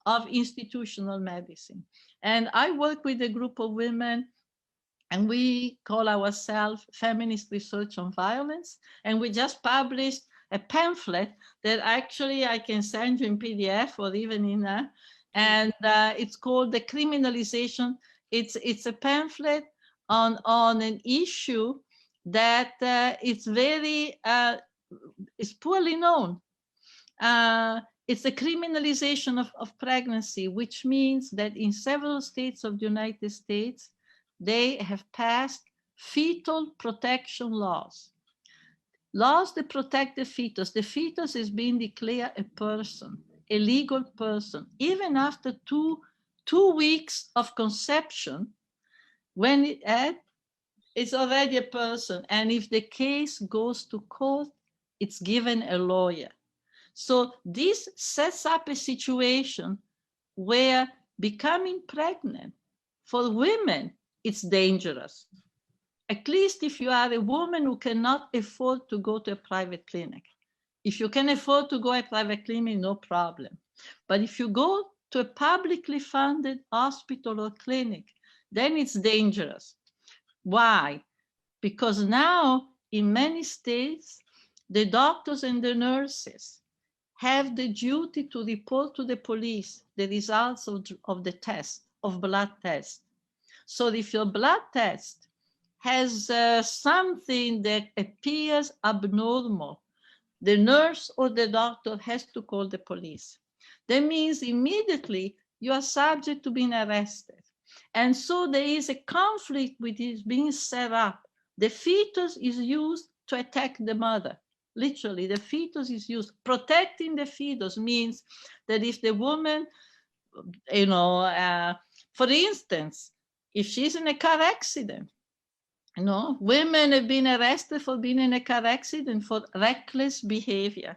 of institutional medicine. And I work with a group of women, and we call ourselves Feminist Research on Violence. And we just published a pamphlet that actually I can send you in PDF or even in a, and it's called The Criminalization. It's a pamphlet on an issue that it's very, it's poorly known. it's a criminalization of pregnancy, which means that in several states of the United States, they have passed fetal protection laws. Laws that protect the fetus. The fetus is being declared a person, a legal person, even after two weeks of conception, when it's already a person. And if the case goes to court, it's given a lawyer. So this sets up a situation where becoming pregnant for women, it's dangerous. At least if you are a woman who cannot afford to go to a private clinic. If you can afford to go to a private clinic, no problem. But if you go to a publicly funded hospital or clinic, then it's dangerous. Why? Because now in many states, the doctors and the nurses have the duty to report to the police the results of the test, of blood test. So if your blood test has something that appears abnormal, the nurse or the doctor has to call the police. That means immediately you are subject to being arrested. And so there is a conflict which is being set up. The fetus is used to attack the mother. Literally, the fetus is used. Protecting the fetus means that if the woman, for instance, if she's in a car accident, women have been arrested for being in a car accident for reckless behavior.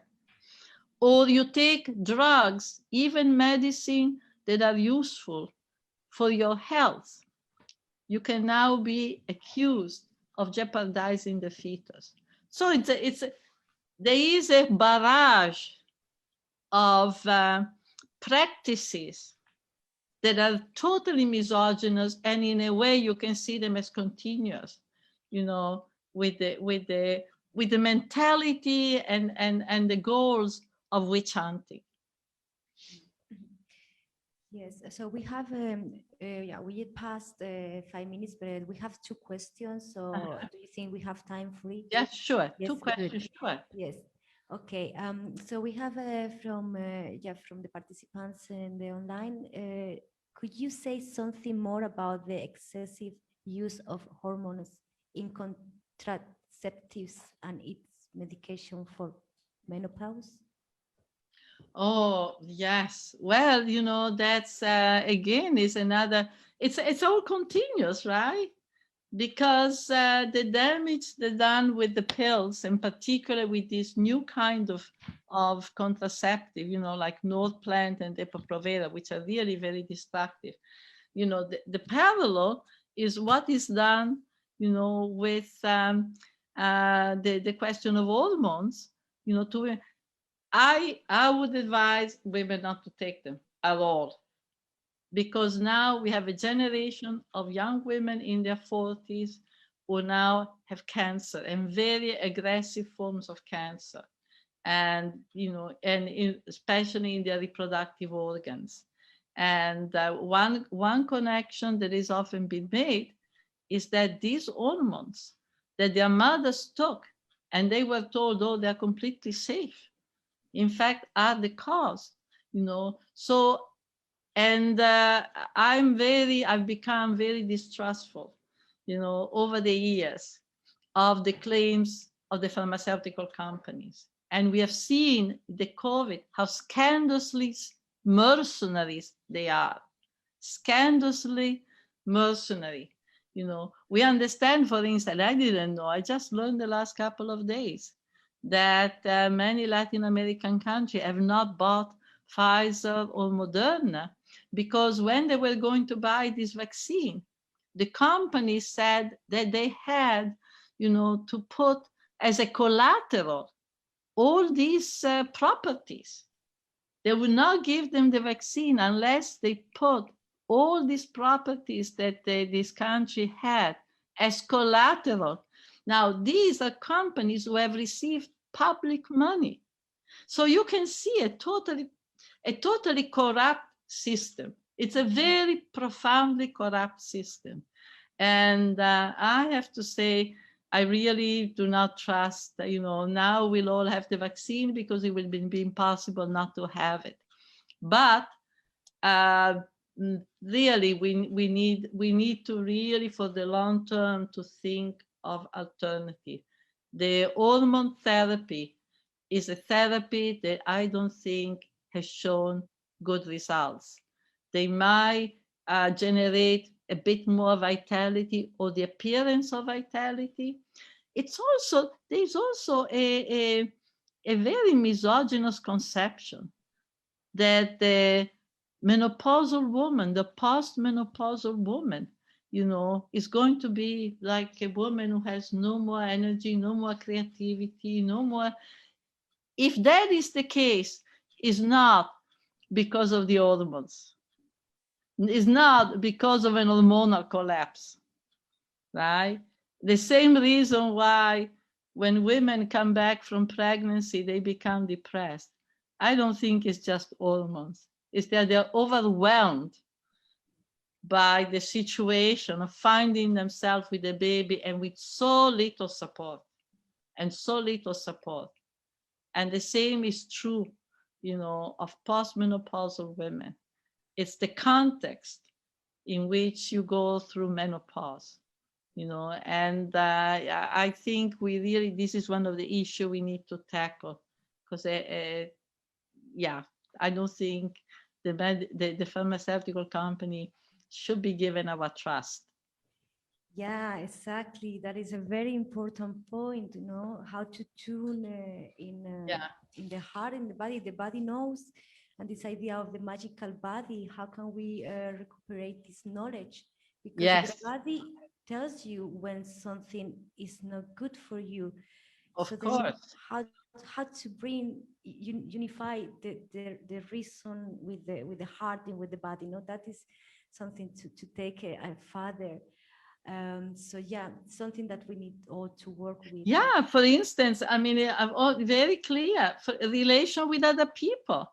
Or you take drugs, even medicine that are useful for your health. You can now be accused of jeopardizing the fetus. So there is a barrage of practices that are totally misogynist, and in a way you can see them as continuous, with the mentality and the goals of witch hunting. Yes, so we have, we passed 5 minutes, but we have 2 questions. So do you think we have time for it? Yes, sure. Yes, 2 questions, sure. Yes. Okay. So we have from the participants in the online. Could you say something more about the excessive use of hormones in contraceptives and its medication for menopause? Oh, yes. Well, that's again is another, it's all continuous, right? Because the damage that's done with the pills, in particular with this new kind of contraceptive, like Norplant and Depo-Provera, which are really very destructive. The parallel is what is done, with the question of hormones, I would advise women not to take them at all, because now we have a generation of young women in their 40s who now have cancer and very aggressive forms of cancer, and especially in their reproductive organs. And one connection that is often been made is that these hormones that their mothers took and they were told, oh, they're completely safe, in fact, are the cause, So, and I've become very distrustful, over the years of the claims of the pharmaceutical companies. And we have seen the COVID, how scandalously mercenaries they are, scandalously mercenary. We understand, for instance, I didn't know, I just learned the last couple of days that many Latin American countries have not bought Pfizer or Moderna because when they were going to buy this vaccine, the company said that they had, to put as a collateral all these properties. They would not give them the vaccine unless they put all these properties that this country had as collateral. Now, these are companies who have received public money. So you can see a totally corrupt system. It's a very profoundly corrupt system. And I have to say I really do not trust, now we'll all have the vaccine because it will be impossible not to have it. But really, we need to really, for the long term, to think of alternative. The hormone therapy is a therapy that I don't think has shown good results. They might generate a bit more vitality or the appearance of vitality. There's also a very misogynist conception that the menopausal woman, the post-menopausal woman, is going to be like a woman who has no more energy, no more creativity, no more. If that is the case, it's not because of the hormones. It's not because of an hormonal collapse, right? The same reason why when women come back from pregnancy, they become depressed. I don't think it's just hormones. It's that they're overwhelmed by the situation of finding themselves with a baby and with so little support. And the same is true, of postmenopausal women. It's the context in which you go through menopause, and I think this is one of the issues we need to tackle, because I don't think the pharmaceutical company should be given our trust. Yeah, exactly. That is a very important point, how to tune in the heart, in the body. The body knows, and this idea of the magical body, how can we recuperate this knowledge? Because the body tells you when something is not good for you. Of course. How to unify the reason with the heart and with the body, that is something to take further. Something that we need all to work with. Yeah, for instance, I'm very clear. For relation with other people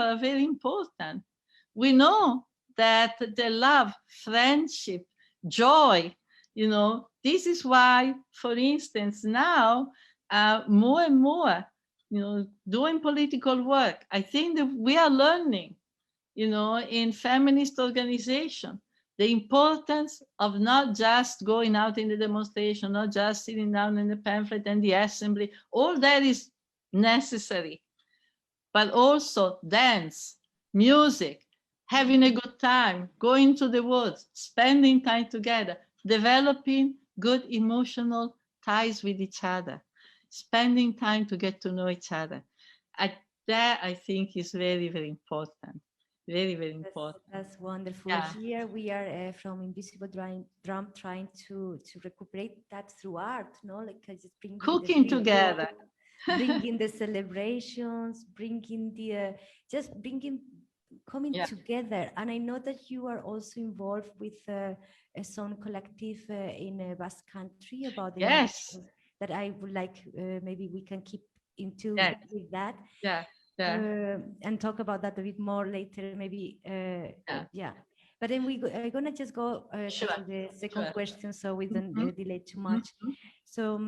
are very important. We know that the love, friendship, joy, this is why, for instance, now more and more, doing political work, I think that we are learning, in feminist organization, the importance of not just going out in the demonstration, not just sitting down in the pamphlet and the assembly. All that is necessary, but also dance, music, having a good time, going to the woods, spending time together, developing good emotional ties with each other, spending time to get to know each other. That I think is very, very important. Very, very important. That's wonderful. Yeah. Here we are from Invisible Drum trying to recuperate that through art, like just bringing cooking together, bringing the celebrations, coming together. And I know that you are also involved with a song collective in Basque Country about the that I would like, maybe we can keep into with that. And talk about that a bit more later, maybe. But then we're gonna just go to the second question, so we don't delay too much. So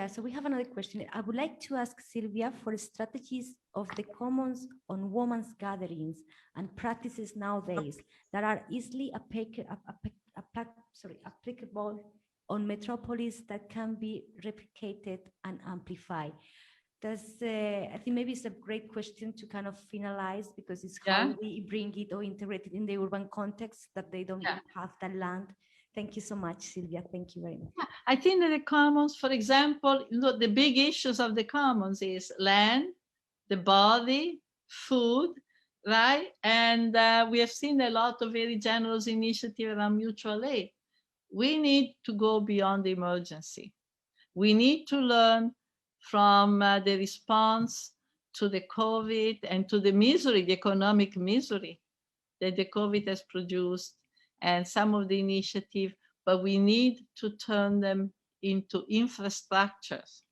so we have another question. I would like to ask Sylvia for strategies of the commons on women's gatherings and practices nowadays that are easily applicable on metropolis that can be replicated and amplified. I think maybe it's a great question to kind of finalize, because it's how we bring it or integrate it in the urban context that they don't have that land. Thank you so much, Sylvia. Thank you very much. I think that the commons, for example, the big issues of the commons is land, the body, food, right? And we have seen a lot of very generous initiative around mutual aid. We need to go beyond the emergency. We need to learn from the response to the COVID and to the misery, the economic misery that the COVID has produced, and some of the initiatives, but we need to turn them into infrastructures,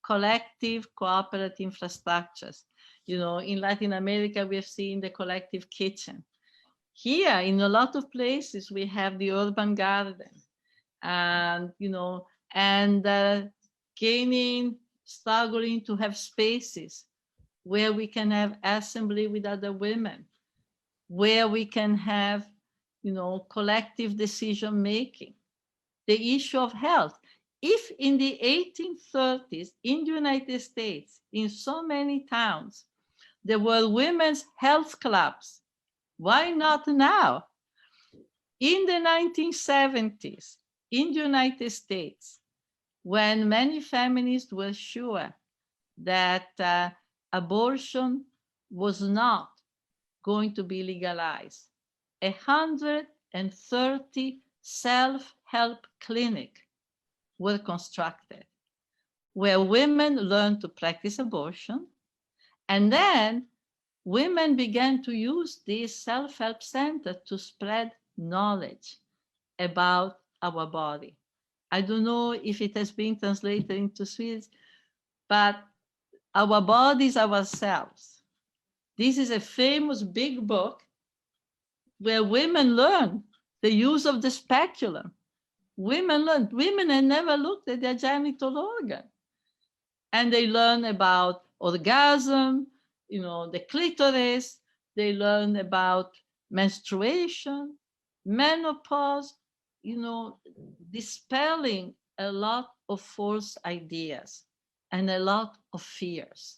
collective cooperative infrastructures. In Latin America, we have seen the collective kitchen. Here, in a lot of places, we have the urban garden. and struggling to have spaces where we can have assembly with other women, where we can have, collective decision making. The issue of health. If in the 1830s in the United States, in so many towns, there were women's health clubs, why not now? In the 1970s, in the United States, when many feminists were sure that abortion was not going to be legalized, 130 self-help clinics were constructed where women learned to practice abortion, and then women began to use these self-help centers to spread knowledge about our body. I don't know if it has been translated into Swedish, but our bodies, ourselves. This is a famous big book where women learn the use of the speculum. Women had never looked at their genital organ. And they learn about orgasm, the clitoris, they learn about menstruation, menopause, dispelling a lot of false ideas and a lot of fears.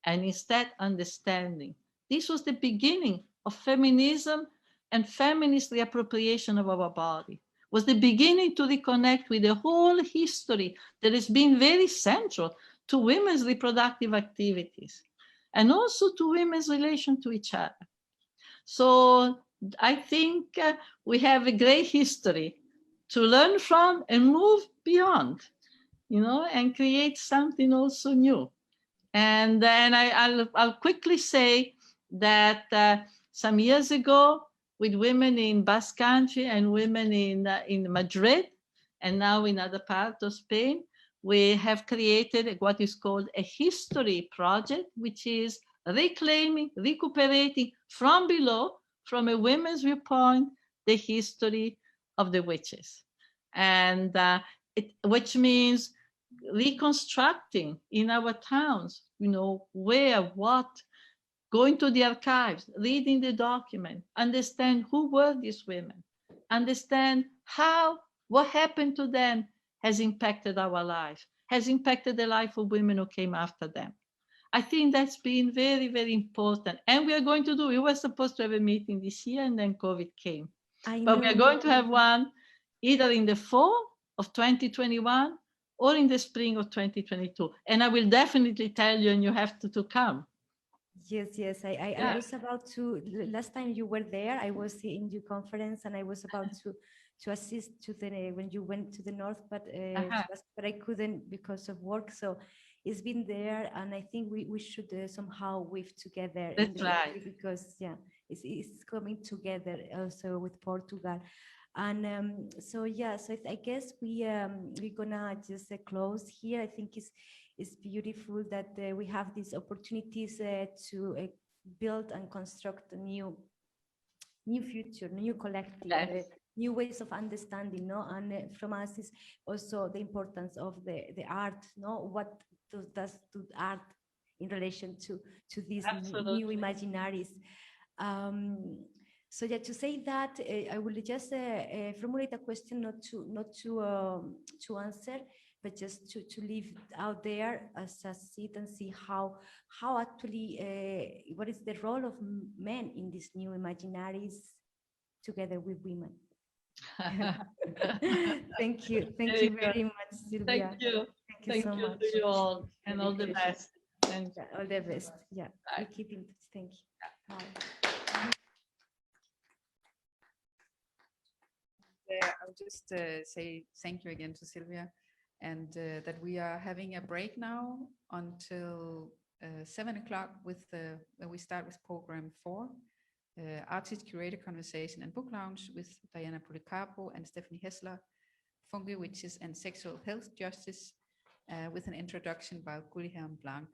And instead understanding. This was the beginning of feminism and feminist reappropriation of our body. Was the beginning to reconnect with the whole history that has been very central to women's reproductive activities and also to women's relation to each other. So I think we have a great history to learn from and move beyond, and create something also new. And then I'll quickly say that some years ago, with women in Basque Country and women in Madrid, and now in other parts of Spain, we have created what is called a history project, which is reclaiming, recuperating from below, from a women's viewpoint, the history of the witches. And which means reconstructing in our towns, where, what, going to the archives, reading the document, understand who were these women, understand how, what happened to them has impacted our life, has impacted the life of women who came after them. I think that's been very, very important. And we are going to we were supposed to have a meeting this year and then COVID came. But we are going to have one either in the fall of 2021 or in the spring of 2022. And I will definitely tell you, and you have to come. Yes. I was about to, last time you were there, I was in your conference and I was about to assist to when you went to the north, but I couldn't because of work. So it's been there, and I think we should somehow weave together. That's right. Because it's coming together also with Portugal. And so I guess we're gonna just close here. I think it's beautiful that we have these opportunities to build and construct a new future, new collective, yes. New ways of understanding, no? And from us is also the importance of the art, no? What does art in relation to these new imaginaries? So to say that, I will just formulate a question, not to answer, but just to leave out there as a seed and see how actually what is the role of men in these new imaginaries together with women. Thank you very much, Sylvia. Thank you so much to you all, and all the best. All the best. We keep in touch. Thank you. Bye. I'll just say thank you again to Sylvia, and that we are having a break now until 7 o'clock with when we start with program 4, Artist Curator Conversation and Book Lounge with Diana Policarpo and Stephanie Hessler, Fungi Witches and Sexual Health Justice, with an introduction by Guilherme Blanc.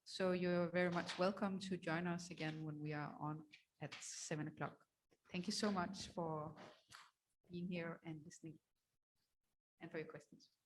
So you're very much welcome to join us again when we are on at 7 o'clock. Thank you so much for being here and listening. and for your questions.